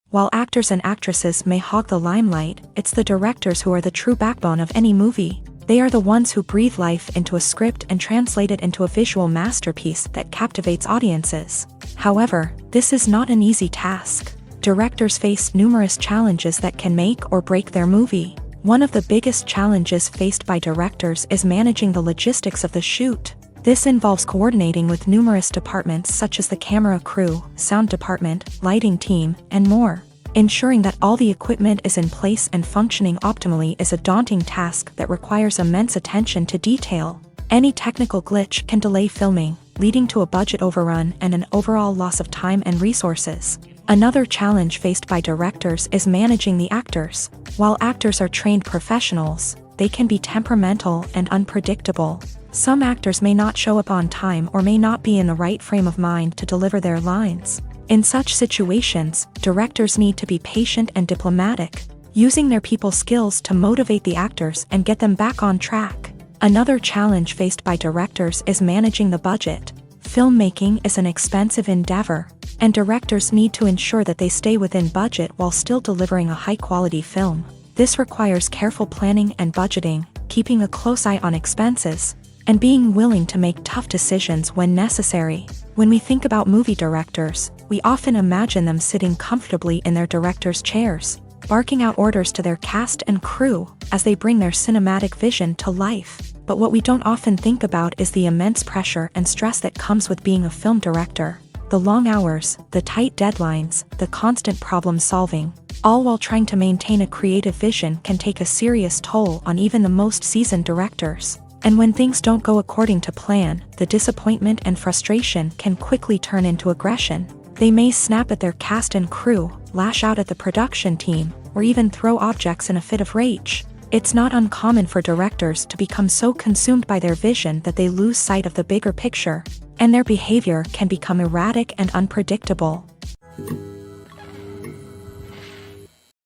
[SPEAKER 1] While actors and actresses may hog the limelight, it's the directors who are the true backbone of any movie. They are the ones who breathe life into a script and translate it into a visual masterpiece that captivates audiences. However, this is not an easy task. Directors face numerous challenges that can make or break their movie. One of the biggest challenges faced by directors is managing the logistics of the shoot. This involves coordinating with numerous departments such as the camera crew, sound department, lighting team, and more. Ensuring that all the equipment is in place and functioning optimally is a daunting task that requires immense attention to detail. Any technical glitch can delay filming, leading to a budget overrun and an overall loss of time and resources. Another challenge faced by directors is managing the actors. While actors are trained professionals, they can be temperamental and unpredictable. Some actors may not show up on time or may not be in the right frame of mind to deliver their lines. In such situations, directors need to be patient and diplomatic, using their people skills to motivate the actors and get them back on track. Another challenge faced by directors is managing the budget. Filmmaking is an expensive endeavor, and directors need to ensure that they stay within budget while still delivering a high-quality film. This requires careful planning and budgeting, keeping a close eye on expenses, and being willing to make tough decisions when necessary. When we think about movie directors, we often imagine them sitting comfortably in their director's chairs, barking out orders to their cast and crew as they bring their cinematic vision to life. But what we don't often think about is the immense pressure and stress that comes with being a film director. The long hours, the tight deadlines, the constant problem solving, all while trying to maintain a creative vision can take a serious toll on even the most seasoned directors. And when things don't go according to plan, the disappointment and frustration can quickly turn into aggression. They may snap at their cast and crew, lash out at the production team, or even throw objects in a fit of rage. It's not uncommon for directors to become so consumed by their vision that they lose sight of the bigger picture, and their behavior can become erratic and unpredictable.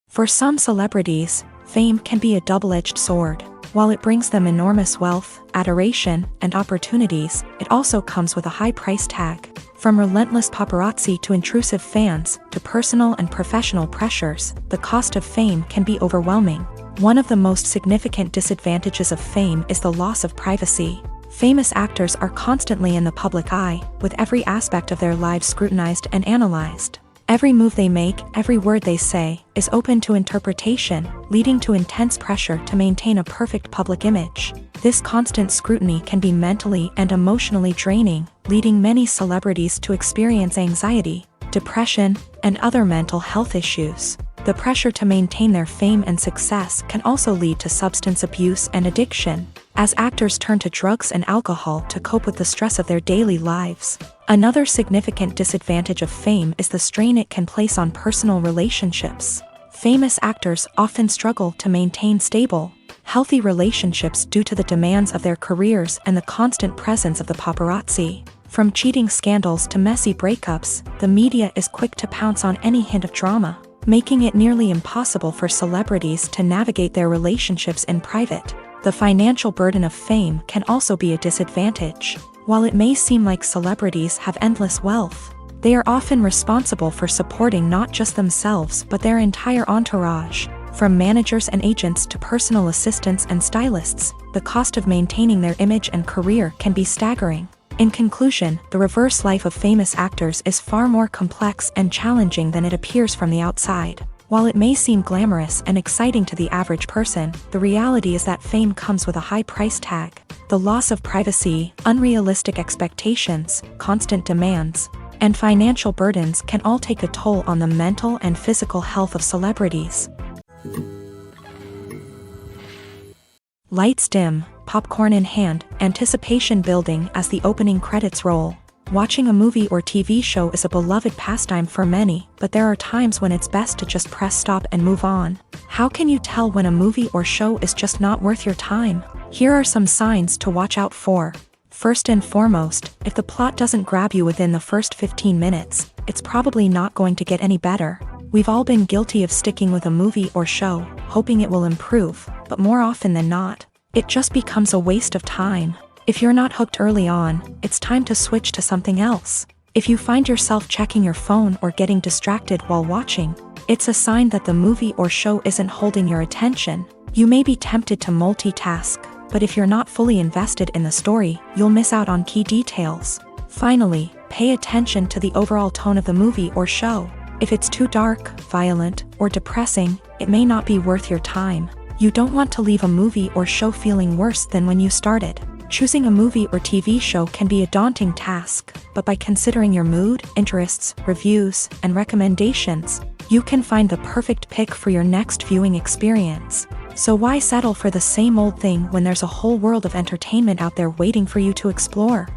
[SPEAKER 1] For some celebrities, fame can be a double-edged sword. While it brings them enormous wealth, adoration, and opportunities, it also comes with a high price tag. From relentless paparazzi to intrusive fans, to personal and professional pressures, the cost of fame can be overwhelming. One of the most significant disadvantages of fame is the loss of privacy. Famous actors are constantly in the public eye, with every aspect of their lives scrutinized and analyzed. Every move they make, every word they say, is open to interpretation, leading to intense pressure to maintain a perfect public image. This constant scrutiny can be mentally and emotionally draining, leading many celebrities to experience anxiety, depression, and other mental health issues. The pressure to maintain their fame and success can also lead to substance abuse and addiction, as actors turn to drugs and alcohol to cope with the stress of their daily lives. Another significant disadvantage of fame is the strain it can place on personal relationships. Famous actors often struggle to maintain stable, healthy relationships due to the demands of their careers and the constant presence of the paparazzi. From cheating scandals to messy breakups, the media is quick to pounce on any hint of drama, making it nearly impossible for celebrities to navigate their relationships in private. The financial burden of fame can also be a disadvantage. While it may seem like celebrities have endless wealth, they are often responsible for supporting not just themselves but their entire entourage. From managers and agents to personal assistants and stylists, the cost of maintaining their image and career can be staggering. In conclusion, the reverse life of famous actors is far more complex and challenging than it appears from the outside. While it may seem glamorous and exciting to the average person, the reality is that fame comes with a high price tag. The loss of privacy, unrealistic expectations, constant demands, and financial burdens can all take a toll on the mental and physical health of celebrities. Lights dim, popcorn in hand, anticipation building as the opening credits roll. Watching a movie or TV show is a beloved pastime for many, but there are times when it's best to just press stop and move on. How can you tell when a movie or show is just not worth your time? Here are some signs to watch out for. First and foremost, if the plot doesn't grab you within the first 15 minutes, it's probably not going to get any better. We've all been guilty of sticking with a movie or show, hoping it will improve, but more often than not, it just becomes a waste of time. If you're not hooked early on, it's time to switch to something else. If you find yourself checking your phone or getting distracted while watching, it's a sign that the movie or show isn't holding your attention. You may be tempted to multitask, but if you're not fully invested in the story, you'll miss out on key details. Finally, pay attention to the overall tone of the movie or show. If it's too dark, violent, or depressing, it may not be worth your time. You don't want to leave a movie or show feeling worse than when you started. Choosing a movie or TV show can be a daunting task, but by considering your mood, interests, reviews, and recommendations, you can find the perfect pick for your next viewing experience. So why settle for the same old thing when there's a whole world of entertainment out there waiting for you to explore?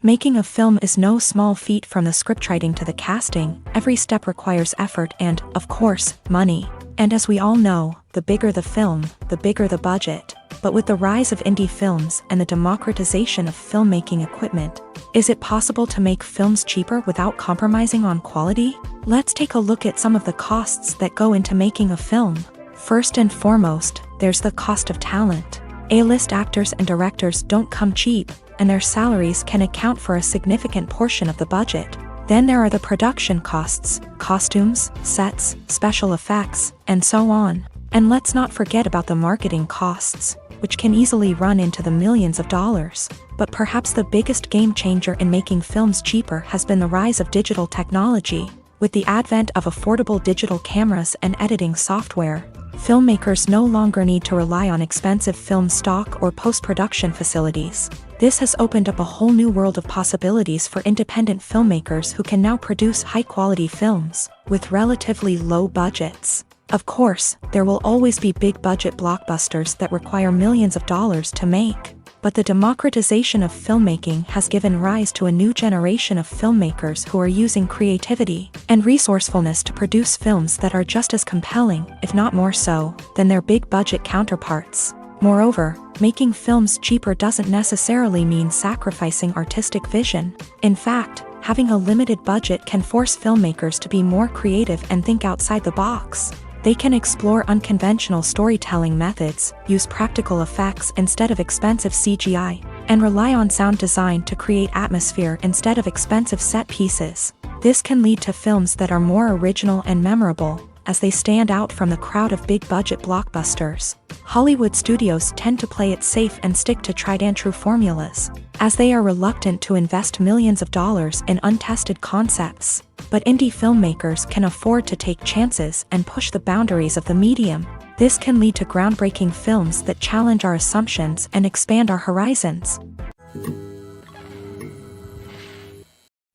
[SPEAKER 1] Making a film is no small feat. From the scriptwriting to the casting, every step requires effort and, of course, money. And as we all know, the bigger the film, the bigger the budget. But with the rise of indie films and the democratization of filmmaking equipment, is it possible to make films cheaper without compromising on quality? Let's take a look at some of the costs that go into making a film. First and foremost, there's the cost of talent. A-list actors and directors don't come cheap, and their salaries can account for a significant portion of the budget. Then there are the production costs, costumes, sets, special effects, and so on. And let's not forget about the marketing costs, which can easily run into the millions of dollars. But perhaps the biggest game changer in making films cheaper has been the rise of digital technology. With the advent of affordable digital cameras and editing software, filmmakers no longer need to rely on expensive film stock or post-production facilities. This has opened up a whole new world of possibilities for independent filmmakers who can now produce high-quality films with relatively low budgets. Of course, there will always be big-budget blockbusters that require millions of dollars to make. But the democratization of filmmaking has given rise to a new generation of filmmakers who are using creativity and resourcefulness to produce films that are just as compelling, if not more so, than their big-budget counterparts. Moreover, making films cheaper doesn't necessarily mean sacrificing artistic vision. In fact, having a limited budget can force filmmakers to be more creative and think outside the box. They can explore unconventional storytelling methods, use practical effects instead of expensive CGI, and rely on sound design to create atmosphere instead of expensive set pieces. This can lead to films that are more original and memorable, as they stand out from the crowd of big-budget blockbusters. Hollywood studios tend to play it safe and stick to tried-and-true formulas, as they are reluctant to invest millions of dollars in untested concepts. But indie filmmakers can afford to take chances and push the boundaries of the medium. This can lead to groundbreaking films that challenge our assumptions and expand our horizons.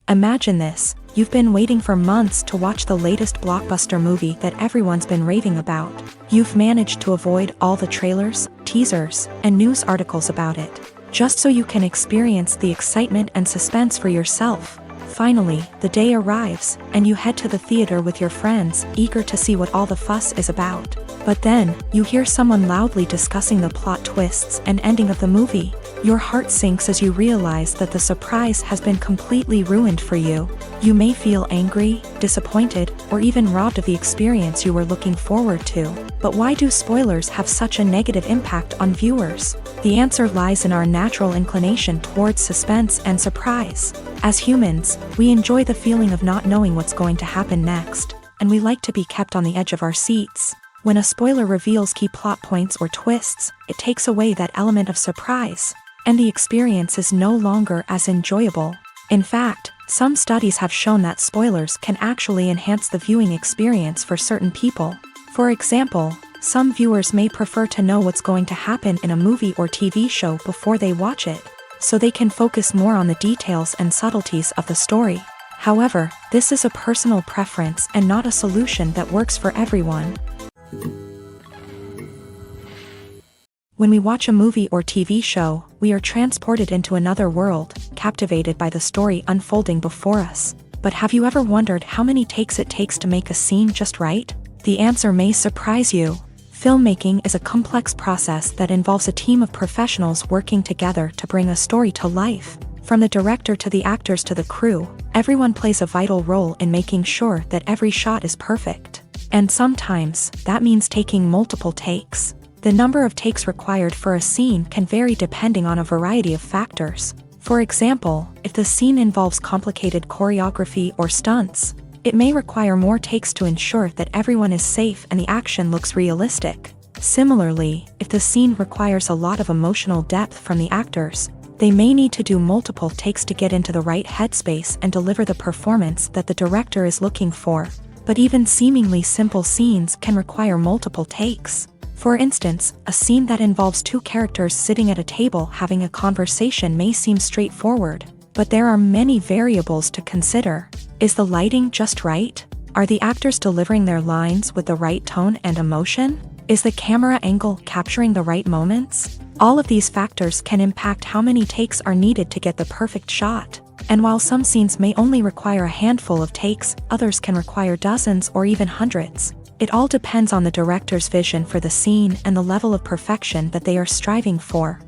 [SPEAKER 1] Imagine this. You've been waiting for months to watch the latest blockbuster movie that everyone's been raving about. You've managed to avoid all the trailers, teasers, and news articles about it, just so you can experience the excitement and suspense for yourself. Finally, the day arrives, and you head to the theater with your friends, eager to see what all the fuss is about. But then, you hear someone loudly discussing the plot twists and ending of the movie. Your heart sinks as you realize that the surprise has been completely ruined for you. You may feel angry, disappointed, or even robbed of the experience you were looking forward to. But why do spoilers have such a negative impact on viewers? The answer lies in our natural inclination towards suspense and surprise. As humans, we enjoy the feeling of not knowing what's going to happen next, and we like to be kept on the edge of our seats. When a spoiler reveals key plot points or twists, it takes away that element of surprise, and the experience is no longer as enjoyable. In fact, some studies have shown that spoilers can actually enhance the viewing experience for certain people. For example, some viewers may prefer to know what's going to happen in a movie or TV show before they watch it, so they can focus more on the details and subtleties of the story. However, this is a personal preference and not a solution that works for everyone. When we watch a movie or TV show, we are transported into another world, captivated by the story unfolding before us. But have you ever wondered how many takes it takes to make a scene just right? The answer may surprise you. Filmmaking is a complex process that involves a team of professionals working together to bring a story to life. From the director to the actors to the crew, everyone plays a vital role in making sure that every shot is perfect. And sometimes, that means taking multiple takes. The number of takes required for a scene can vary depending on a variety of factors. For example, if the scene involves complicated choreography or stunts, it may require more takes to ensure that everyone is safe and the action looks realistic. Similarly, if the scene requires a lot of emotional depth from the actors, they may need to do multiple takes to get into the right headspace and deliver the performance that the director is looking for. But even seemingly simple scenes can require multiple takes. For instance, a scene that involves two characters sitting at a table having a conversation may seem straightforward, but there are many variables to consider. Is the lighting just right? Are the actors delivering their lines with the right tone and emotion? Is the camera angle capturing the right moments? All of these factors can impact how many takes are needed to get the perfect shot. And while some scenes may only require a handful of takes, others can require dozens or even hundreds. It all depends on the director's vision for the scene and the level of perfection that they are striving for.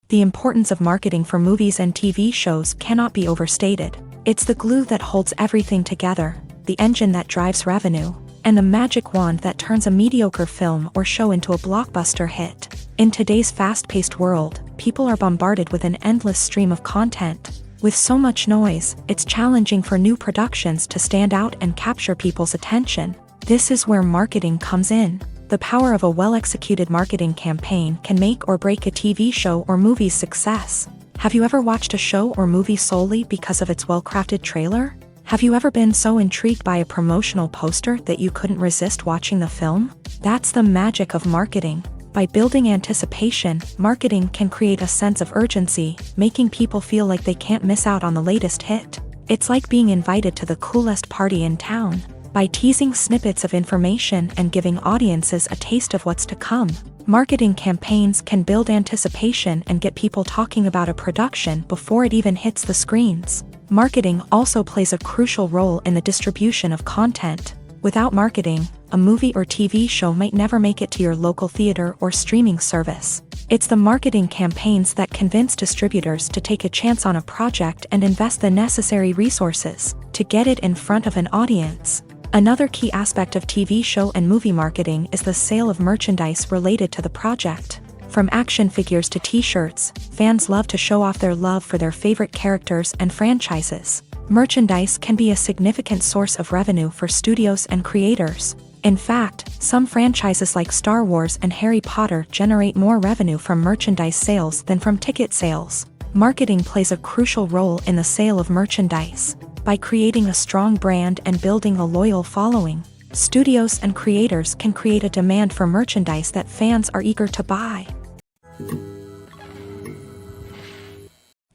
[SPEAKER 1] The importance of marketing for movies and TV shows cannot be overstated. It's the glue that holds everything together, the engine that drives revenue, and the magic wand that turns a mediocre film or show into a blockbuster hit. In today's fast-paced world, people are bombarded with an endless stream of content. With so much noise, it's challenging for new productions to stand out and capture people's attention. This is where marketing comes in. The power of a well-executed marketing campaign can make or break a TV show or movie's success. Have you ever watched a show or movie solely because of its well-crafted trailer? Have you ever been so intrigued by a promotional poster that you couldn't resist watching the film? That's the magic of marketing. By building anticipation, marketing can create a sense of urgency, making people feel like they can't miss out on the latest hit. It's like being invited to the coolest party in town. By teasing snippets of information and giving audiences a taste of what's to come, marketing campaigns can build anticipation and get people talking about a production before it even hits the screens. Marketing also plays a crucial role in the distribution of content. Without marketing, a movie or TV show might never make it to your local theater or streaming service. It's the marketing campaigns that convince distributors to take a chance on a project and invest the necessary resources to get it in front of an audience. Another key aspect of TV show and movie marketing is the sale of merchandise related to the project. From action figures to t-shirts, fans love to show off their love for their favorite characters and franchises. Merchandise can be a significant source of revenue for studios and creators. In fact, some franchises like Star Wars and Harry Potter generate more revenue from merchandise sales than from ticket sales. Marketing plays a crucial role in the sale of merchandise. By creating a strong brand and building a loyal following, studios and creators can create a demand for merchandise that fans are eager to buy.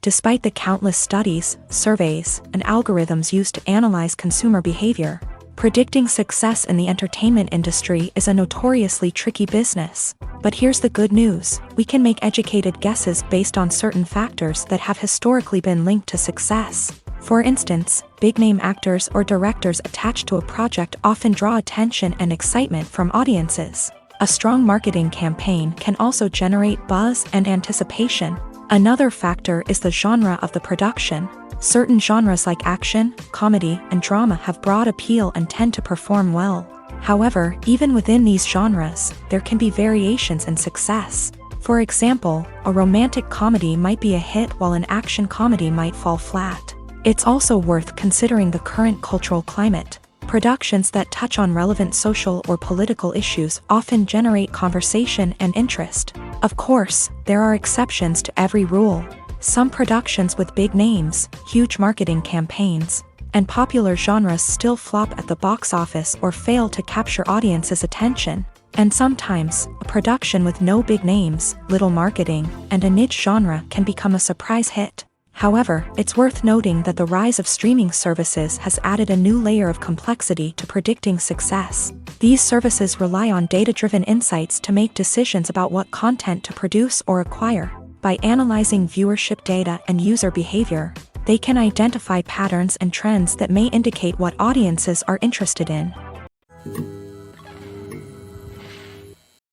[SPEAKER 1] Despite the countless studies, surveys, and algorithms used to analyze consumer behavior, predicting success in the entertainment industry is a notoriously tricky business. But here's the good news: we can make educated guesses based on certain factors that have historically been linked to success. For instance, big-name actors or directors attached to a project often draw attention and excitement from audiences. A strong marketing campaign can also generate buzz and anticipation. Another factor is the genre of the production. Certain genres like action, comedy, and drama have broad appeal and tend to perform well. However, even within these genres, there can be variations in success. For example, a romantic comedy might be a hit while an action comedy might fall flat. It's also worth considering the current cultural climate. Productions that touch on relevant social or political issues often generate conversation and interest. Of course, there are exceptions to every rule. Some productions with big names, huge marketing campaigns, and popular genres still flop at the box office or fail to capture audiences' attention. And sometimes, a production with no big names, little marketing, and a niche genre can become a surprise hit. However, it's worth noting that the rise of streaming services has added a new layer of complexity to predicting success. These services rely on data-driven insights to make decisions about what content to produce or acquire. By analyzing viewership data and user behavior, they can identify patterns and trends that may indicate what audiences are interested in.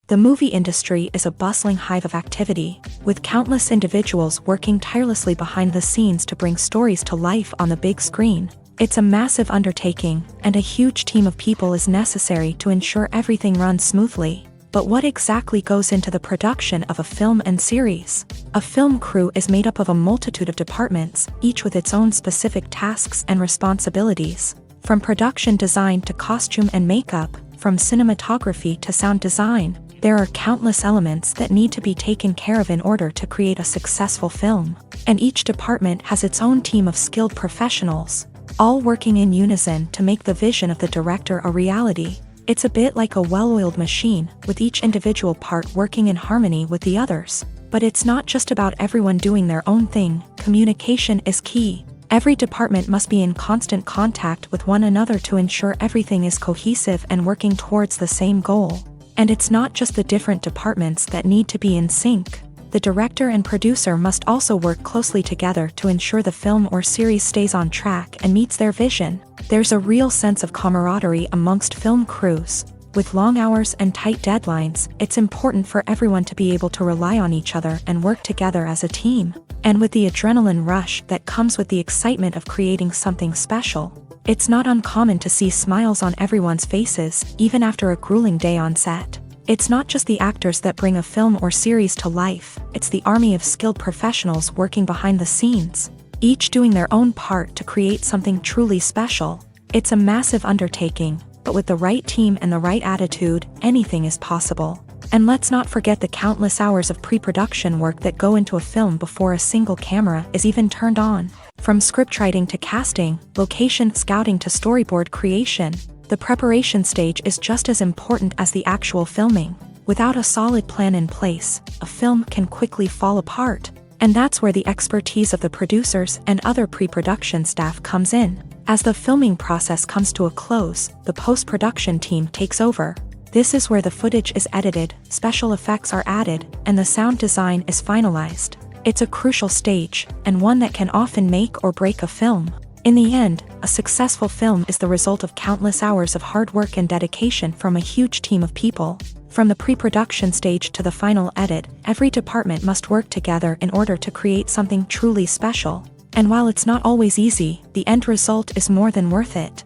[SPEAKER 1] The movie industry is a bustling hive of activity, with countless individuals working tirelessly behind the scenes to bring stories to life on the big screen. It's a massive undertaking, and a huge team of people is necessary to ensure everything runs smoothly. But what exactly goes into the production of a film and series? A film crew is made up of a multitude of departments, each with its own specific tasks and responsibilities. From production design to costume and makeup, From cinematography to sound design, there are countless elements that need to be taken care of in order to create a successful film. And each department has its own team of skilled professionals, all working in unison to make the vision of the director a reality. It's a bit like a well-oiled machine, with each individual part working in harmony with the others. But it's not just about everyone doing their own thing. Communication is key. Every department must be in constant contact with one another to ensure everything is cohesive and working towards the same goal. And it's not just the different departments that need to be in sync. The director and producer must also work closely together to ensure the film or series stays on track and meets their vision. There's a real sense of camaraderie amongst film crews. With long hours and tight deadlines, it's important for everyone to be able to rely on each other and work together as a team. And with the adrenaline rush that comes with the excitement of creating something special, it's not uncommon to see smiles on everyone's faces, even after a grueling day on set. It's not just the actors that bring a film or series to life, it's the army of skilled professionals working behind the scenes, each doing their own part to create something truly special. It's a massive undertaking, but with the right team and the right attitude, anything is possible. And let's not forget the countless hours of pre-production work that go into a film before a single camera is even turned on. From scriptwriting to casting, location scouting to storyboard creation, the preparation stage is just as important as the actual filming. Without a solid plan in place, a film can quickly fall apart. And that's where the expertise of the producers and other pre-production staff comes in. As the filming process comes to a close, the post-production team takes over. This is where the footage is edited, special effects are added, and the sound design is finalized. It's a crucial stage, and one that can often make or break a film. In the end, a successful film is the result of countless hours of hard work and dedication from a huge team of people. From the pre-production stage to the final edit, every department must work together in order to create something truly special. And while it's not always easy, the end result is more than worth it.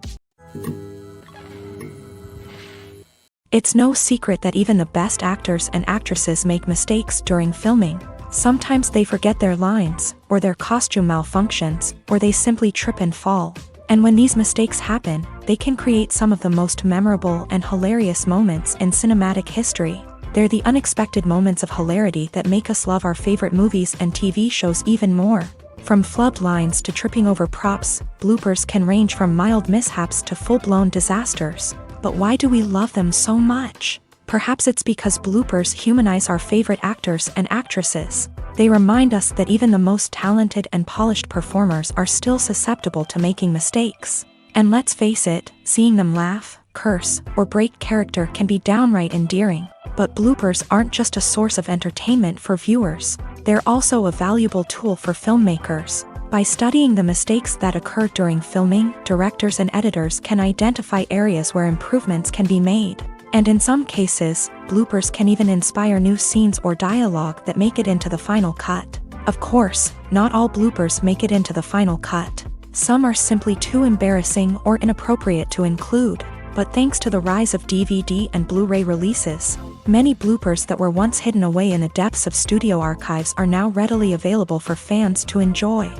[SPEAKER 1] It's no secret that even the best actors and actresses make mistakes during filming. Sometimes they forget their lines, or their costume malfunctions, or they simply trip and fall. And when these mistakes happen, they can create some of the most memorable and hilarious moments in cinematic history. They're the unexpected moments of hilarity that make us love our favorite movies and TV shows even more. From flubbed lines to tripping over props, bloopers can range from mild mishaps to full-blown disasters. But why do we love them so much? Perhaps it's because bloopers humanize our favorite actors and actresses. They remind us that even the most talented and polished performers are still susceptible to making mistakes. And let's face it, seeing them laugh, curse, or break character can be downright endearing. But bloopers aren't just a source of entertainment for viewers. They're also a valuable tool for filmmakers. By studying the mistakes that occur during filming, directors and editors can identify areas where improvements can be made. And in some cases, bloopers can even inspire new scenes or dialogue that make it into the final cut. Of course, not all bloopers make it into the final cut. Some are simply too embarrassing or inappropriate to include. But thanks to the rise of DVD and Blu-ray releases, many bloopers that were once hidden away in the depths of studio archives are now readily available for fans to enjoy.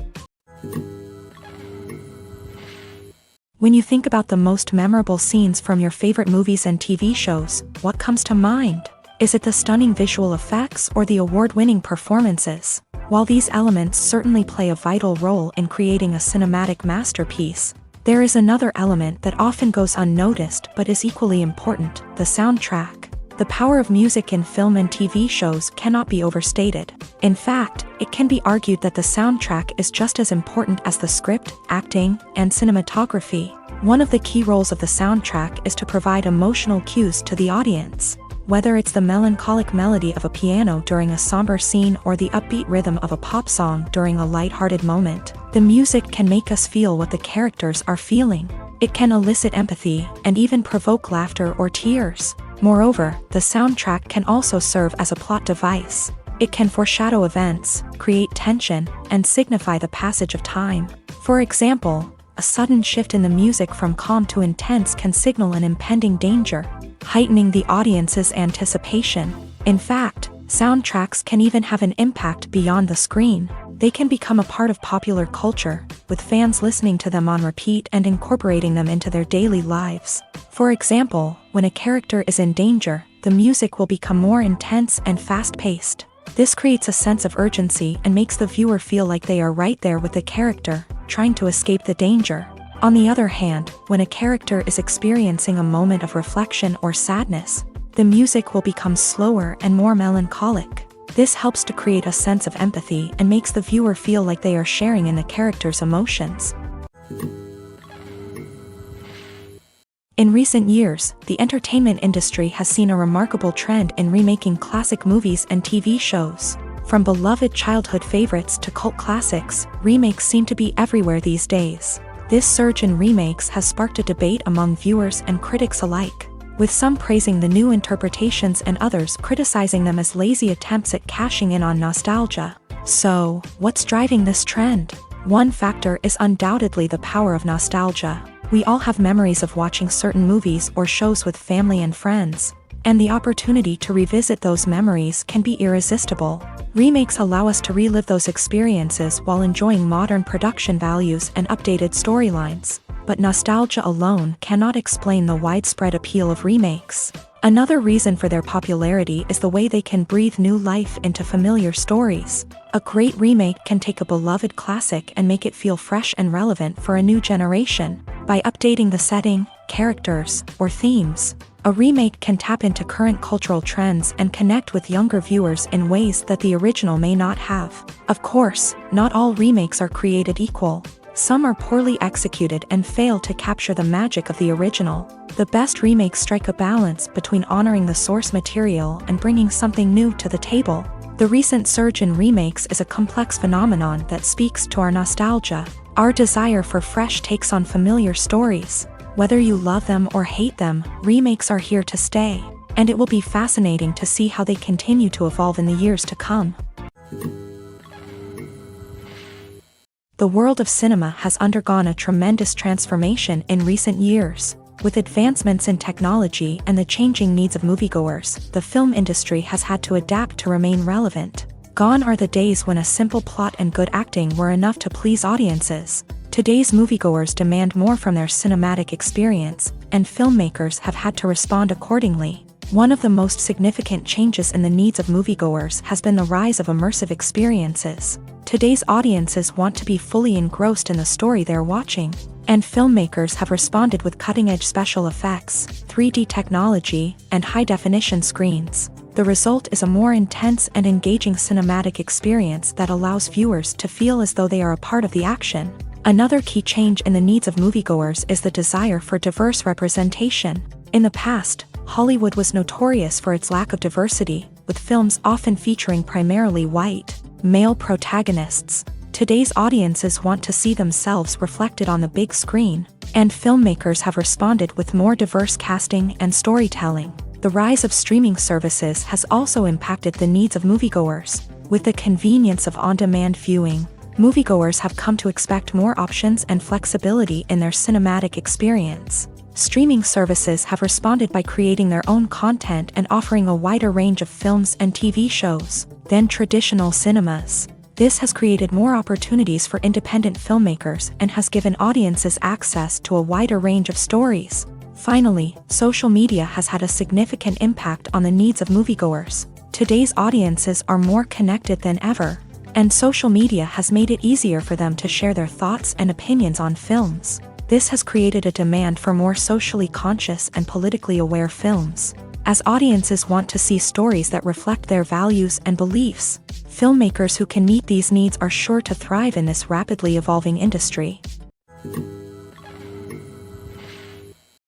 [SPEAKER 1] When you think about the most memorable scenes from your favorite movies and TV shows, what comes to mind? Is it the stunning visual effects or the award-winning performances? While these elements certainly play a vital role in creating a cinematic masterpiece, there is another element that often goes unnoticed but is equally important: the soundtrack. The power of music in film and TV shows cannot be overstated. In fact, it can be argued that the soundtrack is just as important as the script, acting, and cinematography. One of the key roles of the soundtrack is to provide emotional cues to the audience. Whether it's the melancholic melody of a piano during a somber scene or the upbeat rhythm of a pop song during a lighthearted moment, the music can make us feel what the characters are feeling. It can elicit empathy and even provoke laughter or tears. Moreover, the soundtrack can also serve as a plot device. It can foreshadow events, create tension, and signify the passage of time. For example, a sudden shift in the music from calm to intense can signal an impending danger, heightening the audience's anticipation. In fact, soundtracks can even have an impact beyond the screen. They can become a part of popular culture, with fans listening to them on repeat and incorporating them into their daily lives. For example, when a character is in danger, the music will become more intense and fast-paced. This creates a sense of urgency and makes the viewer feel like they are right there with the character, trying to escape the danger. On the other hand, when a character is experiencing a moment of reflection or sadness, the music will become slower and more melancholic. This helps to create a sense of empathy and makes the viewer feel like they are sharing in the character's emotions. In recent years, the entertainment industry has seen a remarkable trend in remaking classic movies and TV shows. From beloved childhood favorites to cult classics, remakes seem to be everywhere these days. This surge in remakes has sparked a debate among viewers and critics alike, with some praising the new interpretations and others criticizing them as lazy attempts at cashing in on nostalgia. So, what's driving this trend? One factor is undoubtedly the power of nostalgia. We all have memories of watching certain movies or shows with family and friends, and the opportunity to revisit those memories can be irresistible. Remakes allow us to relive those experiences while enjoying modern production values and updated storylines. But nostalgia alone cannot explain the widespread appeal of remakes. Another reason for their popularity is the way they can breathe new life into familiar stories. A great remake can take a beloved classic and make it feel fresh and relevant for a new generation. By updating the setting, characters, or themes, a remake can tap into current cultural trends and connect with younger viewers in ways that the original may not have. Of course, not all remakes are created equal. Some are poorly executed and fail to capture the magic of the original. The best remakes strike a balance between honoring the source material and bringing something new to the table. The recent surge in remakes is a complex phenomenon that speaks to our nostalgia, our desire for fresh takes on familiar stories. Whether you love them or hate them, remakes are here to stay, and it will be fascinating to see how they continue to evolve in the years to come. The world of cinema has undergone a tremendous transformation in recent years. With advancements in technology and the changing needs of moviegoers, the film industry has had to adapt to remain relevant. Gone are the days when a simple plot and good acting were enough to please audiences. Today's moviegoers demand more from their cinematic experience, and filmmakers have had to respond accordingly. One of the most significant changes in the needs of moviegoers has been the rise of immersive experiences. Today's audiences want to be fully engrossed in the story they're watching, and filmmakers have responded with cutting-edge special effects, 3D technology, and high-definition screens. The result is a more intense and engaging cinematic experience that allows viewers to feel as though they are a part of the action. Another key change in the needs of moviegoers is the desire for diverse representation. In the past, Hollywood was notorious for its lack of diversity, with films often featuring primarily white, male protagonists. Today's audiences want to see themselves reflected on the big screen, and filmmakers have responded with more diverse casting and storytelling. The rise of streaming services has also impacted the needs of moviegoers. With the convenience of on-demand viewing, moviegoers have come to expect more options and flexibility in their cinematic experience. Streaming services have responded by creating their own content and offering a wider range of films and TV shows than traditional cinemas. This has created more opportunities for independent filmmakers and has given audiences access to a wider range of stories. Finally, social media has had a significant impact on the needs of moviegoers. Today's audiences are more connected than ever, and social media has made it easier for them to share their thoughts and opinions on films. This has created a demand for more socially conscious and politically aware films. As audiences want to see stories that reflect their values and beliefs, filmmakers who can meet these needs are sure to thrive in this rapidly evolving industry.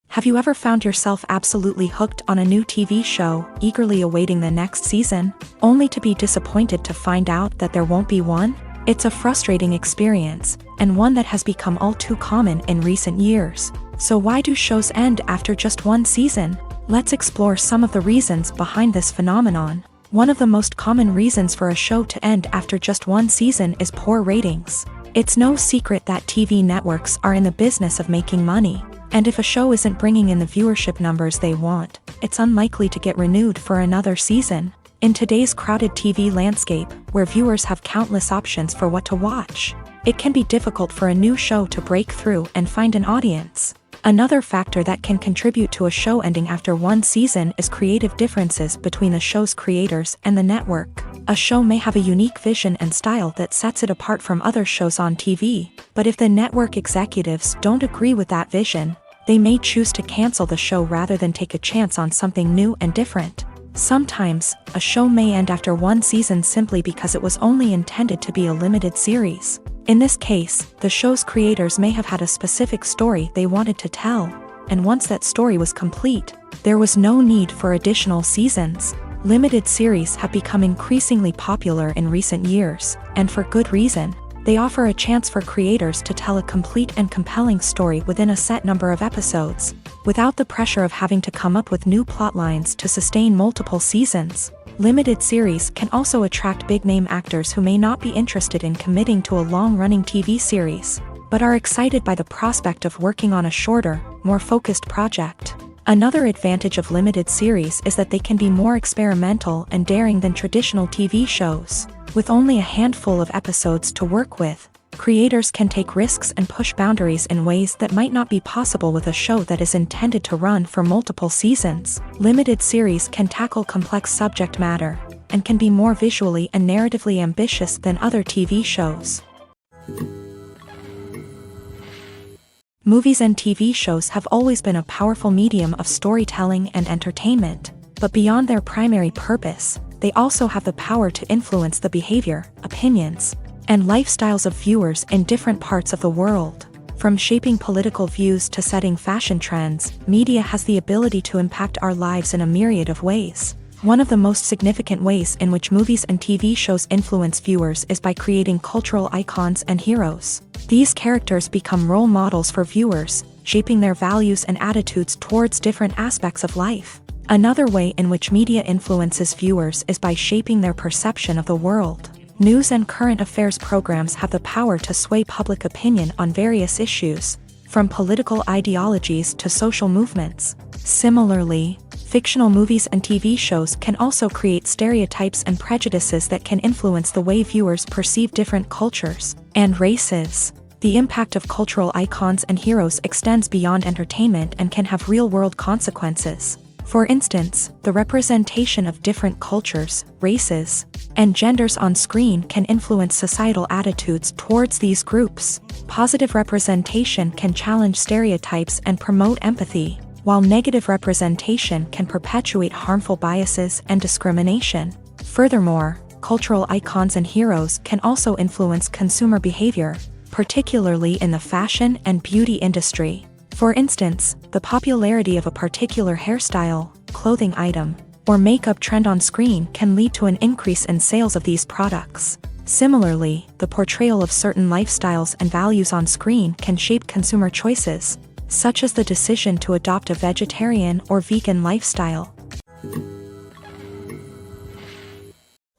[SPEAKER 1] Have you ever found yourself absolutely hooked on a new TV show, eagerly awaiting the next season, only to be disappointed to find out that there won't be one? It's a frustrating experience, and one that has become all too common in recent years. So why do shows end after just one season? Let's explore some of the reasons behind this phenomenon. One of the most common reasons for a show to end after just one season is poor ratings. It's no secret that TV networks are in the business of making money, and if a show isn't bringing in the viewership numbers they want, it's unlikely to get renewed for another season. In today's crowded TV landscape, where viewers have countless options for what to watch, it can be difficult for a new show to break through and find an audience. Another factor that can contribute to a show ending after one season is creative differences between the show's creators and the network. A show may have a unique vision and style that sets it apart from other shows on TV, but if the network executives don't agree with that vision, they may choose to cancel the show rather than take a chance on something new and different. Sometimes, a show may end after one season simply because it was only intended to be a limited series. In this case, the show's creators may have had a specific story they wanted to tell, and once that story was complete, there was no need for additional seasons. Limited series have become increasingly popular in recent years, and for good reason. They offer a chance for creators to tell a complete and compelling story within a set number of episodes, without the pressure of having to come up with new plotlines to sustain multiple seasons. Limited series can also attract big-name actors who may not be interested in committing to a long-running TV series, but are excited by the prospect of working on a shorter, more focused project. Another advantage of limited series is that they can be more experimental and daring than traditional TV shows. With only a handful of episodes to work with, creators can take risks and push boundaries in ways that might not be possible with a show that is intended to run for multiple seasons. Limited series can tackle complex subject matter, and can be more visually and narratively ambitious than other TV shows. Movies and TV shows have always been a powerful medium of storytelling and entertainment, but beyond their primary purpose, they also have the power to influence the behavior, opinions, and lifestyles of viewers in different parts of the world. From shaping political views to setting fashion trends, media has the ability to impact our lives in a myriad of ways. One of the most significant ways in which movies and TV shows influence viewers is by creating cultural icons and heroes. These characters become role models for viewers, shaping their values and attitudes towards different aspects of life. Another way in which media influences viewers is by shaping their perception of the world. News and current affairs programs have the power to sway public opinion on various issues, from political ideologies to social movements. Similarly, fictional movies and TV shows can also create stereotypes and prejudices that can influence the way viewers perceive different cultures and races. The impact of cultural icons and heroes extends beyond entertainment and can have real-world consequences. For instance, the representation of different cultures, races, and genders on screen can influence societal attitudes towards these groups. Positive representation can challenge stereotypes and promote empathy, while negative representation can perpetuate harmful biases and discrimination. Furthermore, cultural icons and heroes can also influence consumer behavior, particularly in the fashion and beauty industry. For instance, the popularity of a particular hairstyle, clothing item, or makeup trend on screen can lead to an increase in sales of these products. Similarly, the portrayal of certain lifestyles and values on screen can shape consumer choices, such as the decision to adopt a vegetarian or vegan lifestyle.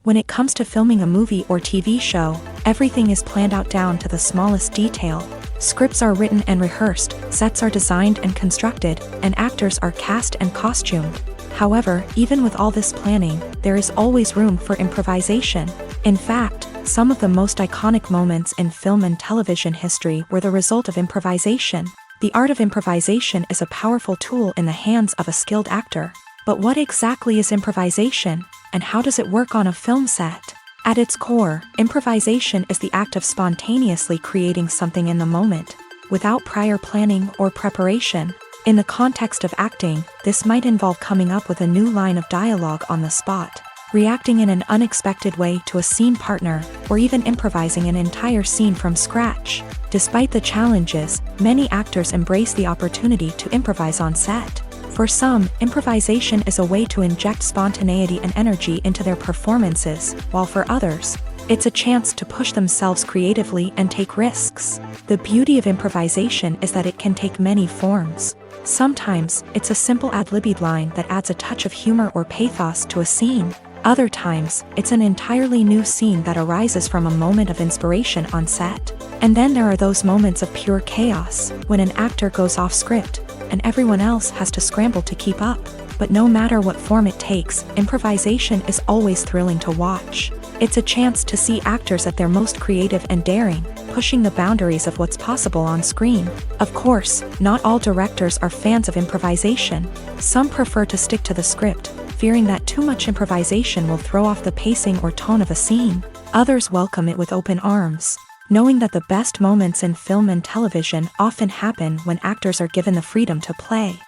[SPEAKER 1] When it comes to filming a movie or TV show, everything is planned out down to the smallest detail. Scripts are written and rehearsed, sets are designed and constructed, and actors are cast and costumed. However, even with all this planning, there is always room for improvisation. In fact, some of the most iconic moments in film and television history were the result of improvisation. The art of improvisation is a powerful tool in the hands of a skilled actor. But what exactly is improvisation, and how does it work on a film set? At its core, improvisation is the act of spontaneously creating something in the moment, without prior planning or preparation. In the context of acting, this might involve coming up with a new line of dialogue on the spot, reacting in an unexpected way to a scene partner, or even improvising an entire scene from scratch. Despite the challenges, many actors embrace the opportunity to improvise on set. For some, improvisation is a way to inject spontaneity and energy into their performances, while for others, it's a chance to push themselves creatively and take risks. The beauty of improvisation is that it can take many forms. Sometimes, it's a simple ad-libbed line that adds a touch of humor or pathos to a scene. Other times, it's an entirely new scene that arises from a moment of inspiration on set. And then there are those moments of pure chaos, when an actor goes off script, and everyone else has to scramble to keep up. But no matter what form it takes, improvisation is always thrilling to watch. It's a chance to see actors at their most creative and daring, pushing the boundaries of what's possible on screen. Of course, not all directors are fans of improvisation. Some prefer to stick to the script, fearing that too much improvisation will throw off the pacing or tone of a scene. Others welcome it with open arms, knowing that the best moments in film and television often happen when actors are given the freedom to play.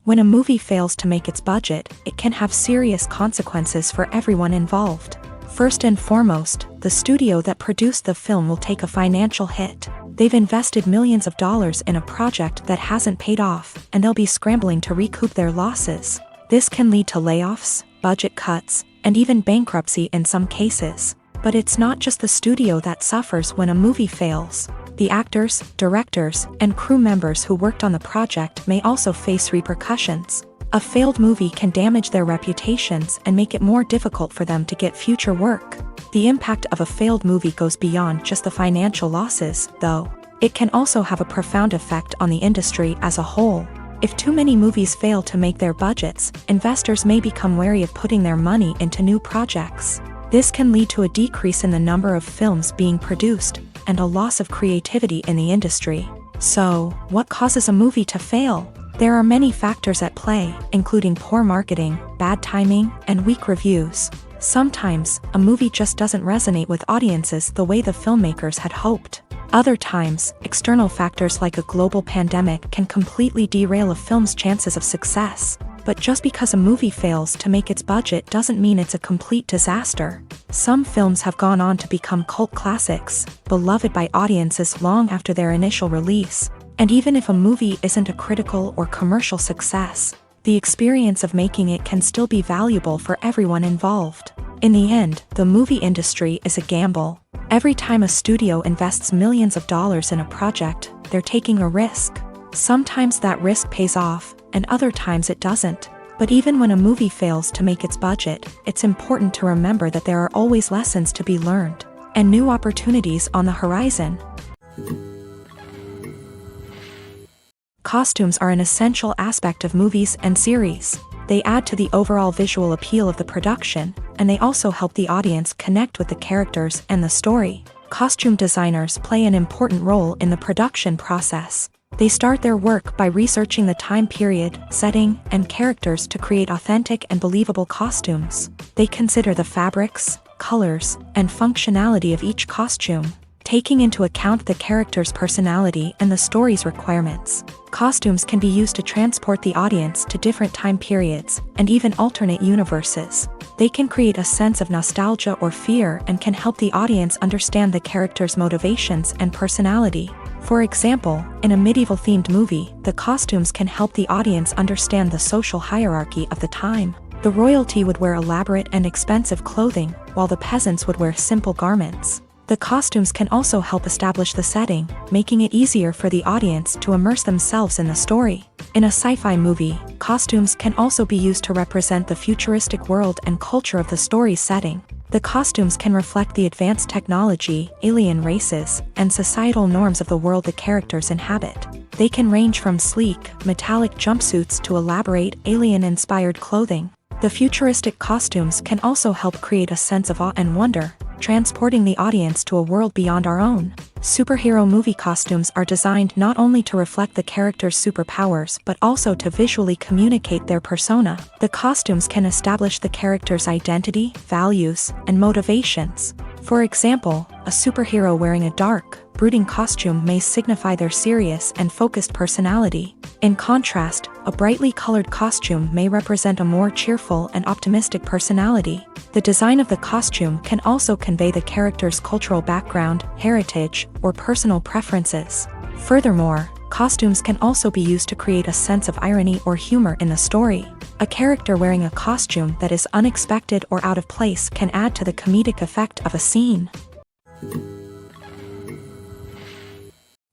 [SPEAKER 1] When a movie fails to make its budget, it can have serious consequences for everyone involved. First and foremost, the studio that produced the film will take a financial hit. They've invested millions of dollars in a project that hasn't paid off, and they'll be scrambling to recoup their losses. This can lead to layoffs, budget cuts, and even bankruptcy in some cases. But it's not just the studio that suffers when a movie fails. The actors, directors, and crew members who worked on the project may also face repercussions. A failed movie can damage their reputations and make it more difficult for them to get future work. The impact of a failed movie goes beyond just the financial losses, though. It can also have a profound effect on the industry as a whole. If too many movies fail to make their budgets, investors may become wary of putting their money into new projects. This can lead to a decrease in the number of films being produced, and a loss of creativity in the industry. So, what causes a movie to fail? There are many factors at play, including poor marketing, bad timing, and weak reviews. Sometimes, a movie just doesn't resonate with audiences the way the filmmakers had hoped. Other times, external factors like a global pandemic can completely derail a film's chances of success. But just because a movie fails to make its budget doesn't mean it's a complete disaster. Some films have gone on to become cult classics, beloved by audiences long after their initial release. And even if a movie isn't a critical or commercial success, the experience of making it can still be valuable for everyone involved. In the end, the movie industry is a gamble. Every time a studio invests millions of dollars in a project, they're taking a risk. Sometimes that risk pays off, and other times it doesn't. But even when a movie fails to make its budget, it's important to remember that there are always lessons to be learned, and new opportunities on the horizon. Costumes are an essential aspect of movies and series. They add to the overall visual appeal of the production, and they also help the audience connect with the characters and the story. Costume designers play an important role in the production process. They start their work by researching the time period, setting, and characters to create authentic and believable costumes. They consider the fabrics, colors, and functionality of each costume, taking into account the character's personality and the story's requirements. Costumes can be used to transport the audience to different time periods, and even alternate universes. They can create a sense of nostalgia or fear and can help the audience understand the character's motivations and personality. For example, in a medieval-themed movie, the costumes can help the audience understand the social hierarchy of the time. The royalty would wear elaborate and expensive clothing, while the peasants would wear simple garments. The costumes can also help establish the setting, making it easier for the audience to immerse themselves in the story. In a sci-fi movie, costumes can also be used to represent the futuristic world and culture of the story's setting. The costumes can reflect the advanced technology, alien races, and societal norms of the world the characters inhabit. They can range from sleek, metallic jumpsuits to elaborate, alien-inspired clothing. The futuristic costumes can also help create a sense of awe and wonder, transporting the audience to a world beyond our own. Superhero movie costumes are designed not only to reflect the character's superpowers but also to visually communicate their persona. The costumes can establish the character's identity, values, and motivations. For example, a superhero wearing a dark, brooding costume may signify their serious and focused personality. In contrast, a brightly colored costume may represent a more cheerful and optimistic personality. The design of the costume can also convey the character's cultural background, heritage, or personal preferences. Furthermore, costumes can also be used to create a sense of irony or humor in the story. A character wearing a costume that is unexpected or out of place can add to the comedic effect of a scene.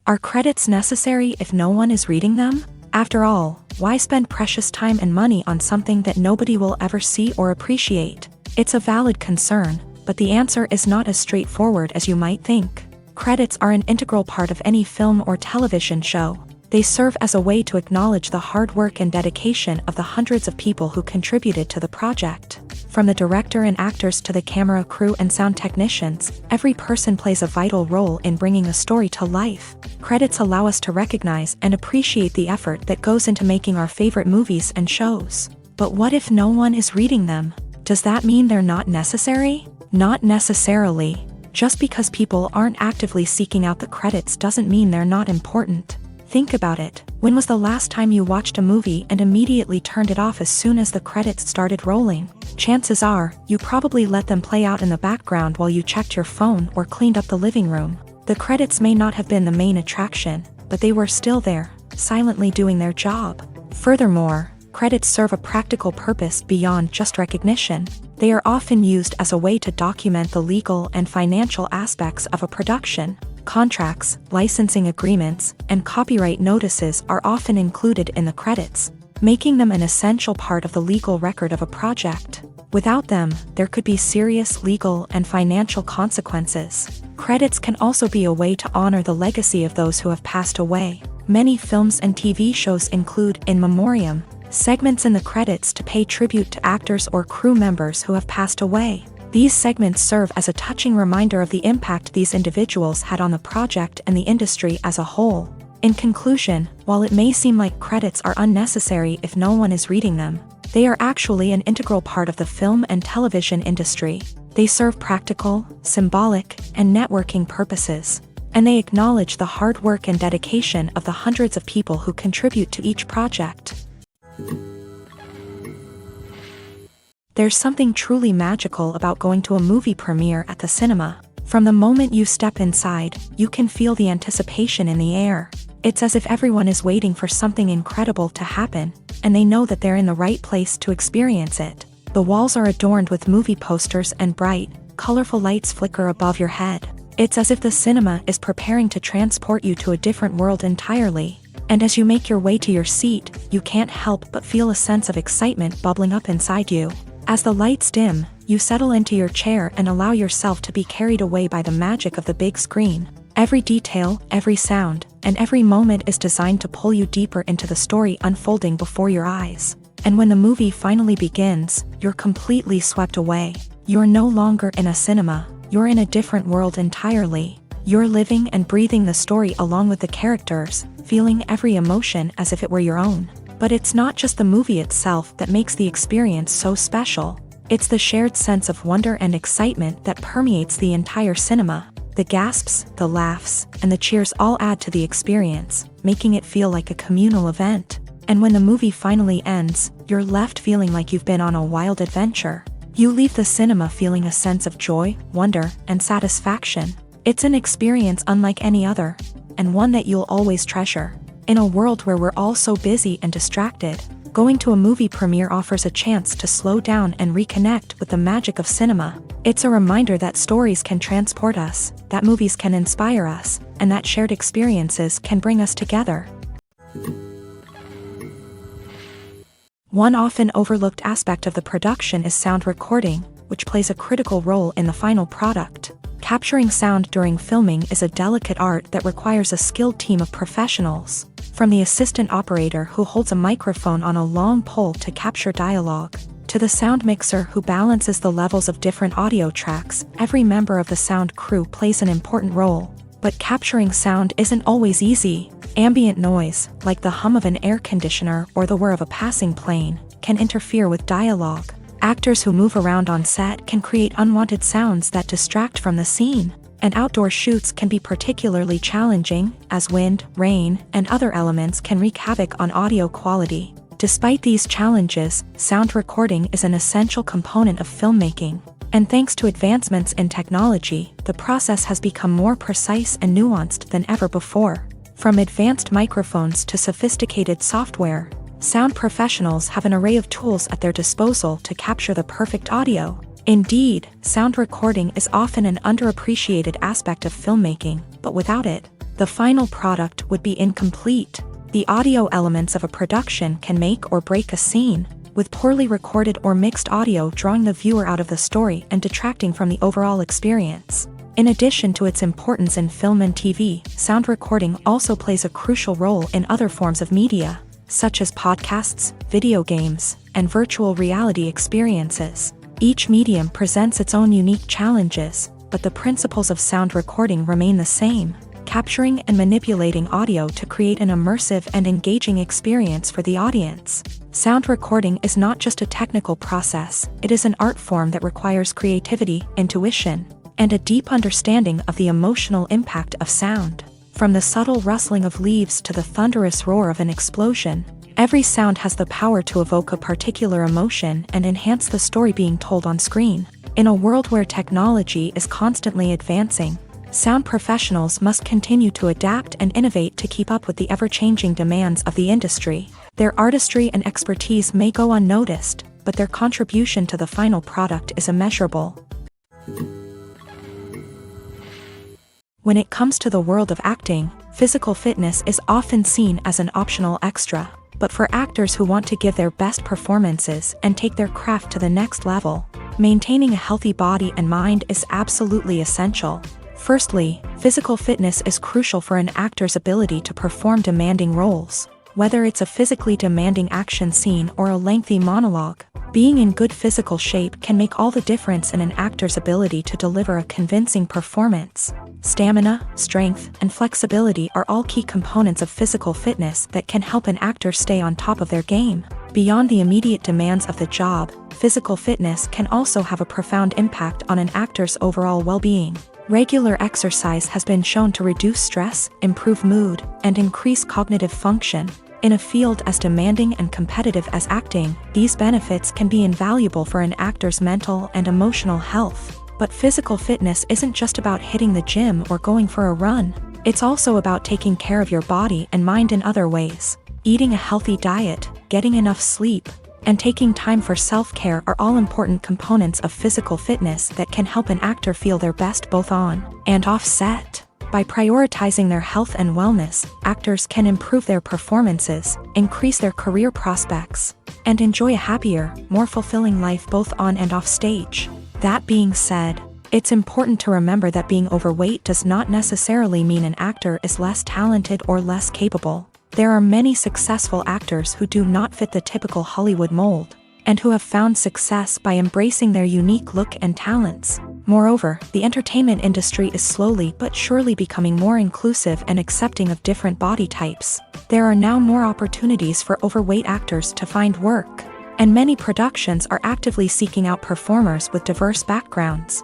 [SPEAKER 1] Are credits necessary if no one is reading them? After all, why spend precious time and money on something that nobody will ever see or appreciate? It's a valid concern, but the answer is not as straightforward as you might think. Credits are an integral part of any film or television show. They serve as a way to acknowledge the hard work and dedication of the hundreds of people who contributed to the project. From the director and actors to the camera crew and sound technicians, every person plays a vital role in bringing a story to life. Credits allow us to recognize and appreciate the effort that goes into making our favorite movies and shows. But what if no one is reading them? Does that mean they're not necessary? Not necessarily. Just because people aren't actively seeking out the credits doesn't mean they're not important. Think about it. When was the last time you watched a movie and immediately turned it off as soon as the credits started rolling? Chances are, you probably let them play out in the background while you checked your phone or cleaned up the living room. The credits may not have been the main attraction, but they were still there, silently doing their job. Furthermore, credits serve a practical purpose beyond just recognition. They are often used as a way to document the legal and financial aspects of a production. Contracts, licensing agreements, and copyright notices are often included in the credits, making them an essential part of the legal record of a project. Without them, there could be serious legal and financial consequences. Credits can also be a way to honor the legacy of those who have passed away. Many films and TV shows include in memoriam segments in the credits to pay tribute to actors or crew members who have passed away. These segments serve as a touching reminder of the impact these individuals had on the project and the industry as a whole. In conclusion, while it may seem like credits are unnecessary if no one is reading them, they are actually an integral part of the film and television industry. They serve practical, symbolic, and networking purposes, and they acknowledge the hard work and dedication of the hundreds of people who contribute to each project. There's something truly magical about going to a movie premiere at the cinema. From the moment you step inside, you can feel the anticipation in the air. It's as if everyone is waiting for something incredible to happen, and they know that they're in the right place to experience it. The walls are adorned with movie posters and bright, colorful lights flicker above your head. It's as if the cinema is preparing to transport you to a different world entirely. And as you make your way to your seat, you can't help but feel a sense of excitement bubbling up inside you. As the lights dim, you settle into your chair and allow yourself to be carried away by the magic of the big screen. Every detail, every sound, and every moment is designed to pull you deeper into the story unfolding before your eyes. And when the movie finally begins, you're completely swept away. You're no longer in a cinema, you're in a different world entirely. You're living and breathing the story along with the characters, feeling every emotion as if it were your own. But it's not just the movie itself that makes the experience so special. It's the shared sense of wonder and excitement that permeates the entire cinema. The gasps, the laughs, and the cheers all add to the experience, making it feel like a communal event. And when the movie finally ends, you're left feeling like you've been on a wild adventure. You leave the cinema feeling a sense of joy, wonder, and satisfaction. It's an experience unlike any other, and one that you'll always treasure. In a world where we're all so busy and distracted, going to a movie premiere offers a chance to slow down and reconnect with the magic of cinema. It's a reminder that stories can transport us, that movies can inspire us, and that shared experiences can bring us together. One often overlooked aspect of the production is sound recording, which plays a critical role in the final product. Capturing sound during filming is a delicate art that requires a skilled team of professionals. From the assistant operator who holds a microphone on a long pole to capture dialogue, to the sound mixer who balances the levels of different audio tracks, every member of the sound crew plays an important role. But capturing sound isn't always easy. Ambient noise, like the hum of an air conditioner or the whir of a passing plane, can interfere with dialogue. Actors who move around on set can create unwanted sounds that distract from the scene. And outdoor shoots can be particularly challenging, as wind, rain, and other elements can wreak havoc on audio quality. Despite these challenges, sound recording is an essential component of filmmaking. And thanks to advancements in technology, the process has become more precise and nuanced than ever before. From advanced microphones to sophisticated software, sound professionals have an array of tools at their disposal to capture the perfect audio. Indeed, sound recording is often an underappreciated aspect of filmmaking, but without it, the final product would be incomplete. The audio elements of a production can make or break a scene, with poorly recorded or mixed audio drawing the viewer out of the story and detracting from the overall experience. In addition to its importance in film and TV, sound recording also plays a crucial role in other forms of media, such as podcasts, video games, and virtual reality experiences. Each medium presents its own unique challenges, but the principles of sound recording remain the same, capturing and manipulating audio to create an immersive and engaging experience for the audience. Sound recording is not just a technical process, it is an art form that requires creativity, intuition, and a deep understanding of the emotional impact of sound. From the subtle rustling of leaves to the thunderous roar of an explosion, every sound has the power to evoke a particular emotion and enhance the story being told on screen. In a world where technology is constantly advancing, sound professionals must continue to adapt and innovate to keep up with the ever-changing demands of the industry. Their artistry and expertise may go unnoticed, but their contribution to the final product is immeasurable. When it comes to the world of acting, physical fitness is often seen as an optional extra, but for actors who want to give their best performances and take their craft to the next level, maintaining a healthy body and mind is absolutely essential. Firstly, physical fitness is crucial for an actor's ability to perform demanding roles. Whether it's a physically demanding action scene or a lengthy monologue, being in good physical shape can make all the difference in an actor's ability to deliver a convincing performance. Stamina, strength, and flexibility are all key components of physical fitness that can help an actor stay on top of their game. Beyond the immediate demands of the job, physical fitness can also have a profound impact on an actor's overall well-being. Regular exercise has been shown to reduce stress, improve mood, and increase cognitive function. In a field as demanding and competitive as acting, these benefits can be invaluable for an actor's mental and emotional health. But physical fitness isn't just about hitting the gym or going for a run. It's also about taking care of your body and mind in other ways. Eating a healthy diet, getting enough sleep, and taking time for self-care are all important components of physical fitness that can help an actor feel their best both on and off set. By prioritizing their health and wellness, actors can improve their performances, increase their career prospects, and enjoy a happier, more fulfilling life both on and off stage. That being said, it's important to remember that being overweight does not necessarily mean an actor is less talented or less capable. There are many successful actors who do not fit the typical Hollywood mold, and who have found success by embracing their unique look and talents. Moreover, the entertainment industry is slowly but surely becoming more inclusive and accepting of different body types. There are now more opportunities for overweight actors to find work, and many productions are actively seeking out performers with diverse backgrounds.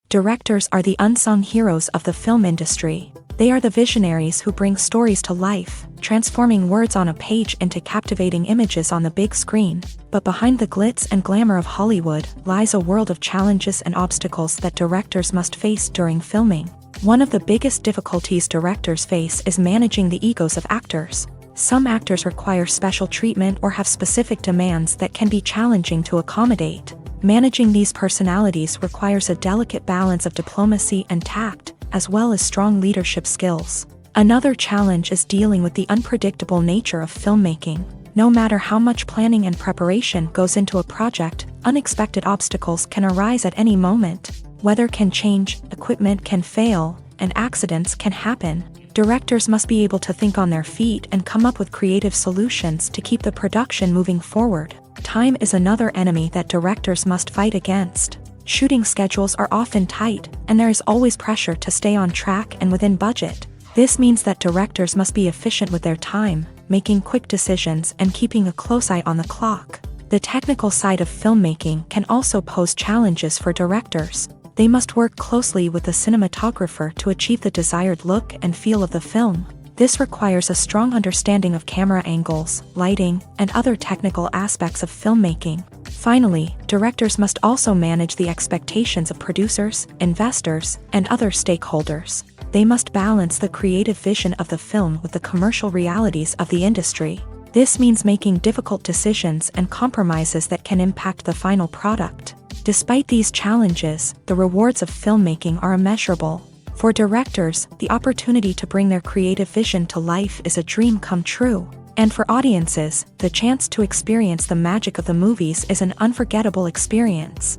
[SPEAKER 1] Directors are the unsung heroes of the film industry. They are the visionaries who bring stories to life, transforming words on a page into captivating images on the big screen. But behind the glitz and glamour of Hollywood lies a world of challenges and obstacles that directors must face during filming. One of the biggest difficulties directors face is managing the egos of actors. Some actors require special treatment or have specific demands that can be challenging to accommodate. Managing these personalities requires a delicate balance of diplomacy and tact, as well as strong leadership skills. Another challenge is dealing with the unpredictable nature of filmmaking. No matter how much planning and preparation goes into a project, unexpected obstacles can arise at any moment. Weather can change, equipment can fail, and accidents can happen. Directors must be able to think on their feet and come up with creative solutions to keep the production moving forward. Time is another enemy that directors must fight against. Shooting schedules are often tight, and there is always pressure to stay on track and within budget. This means that directors must be efficient with their time, making quick decisions and keeping a close eye on the clock. The technical side of filmmaking can also pose challenges for directors. They must work closely with the cinematographer to achieve the desired look and feel of the film. This requires a strong understanding of camera angles, lighting, and other technical aspects of filmmaking. Finally, directors must also manage the expectations of producers, investors, and other stakeholders. They must balance the creative vision of the film with the commercial realities of the industry. This means making difficult decisions and compromises that can impact the final product. Despite these challenges, the rewards of filmmaking are immeasurable. For directors, the opportunity to bring their creative vision to life is a dream come true. And for audiences, the chance to experience the magic of the movies is an unforgettable experience.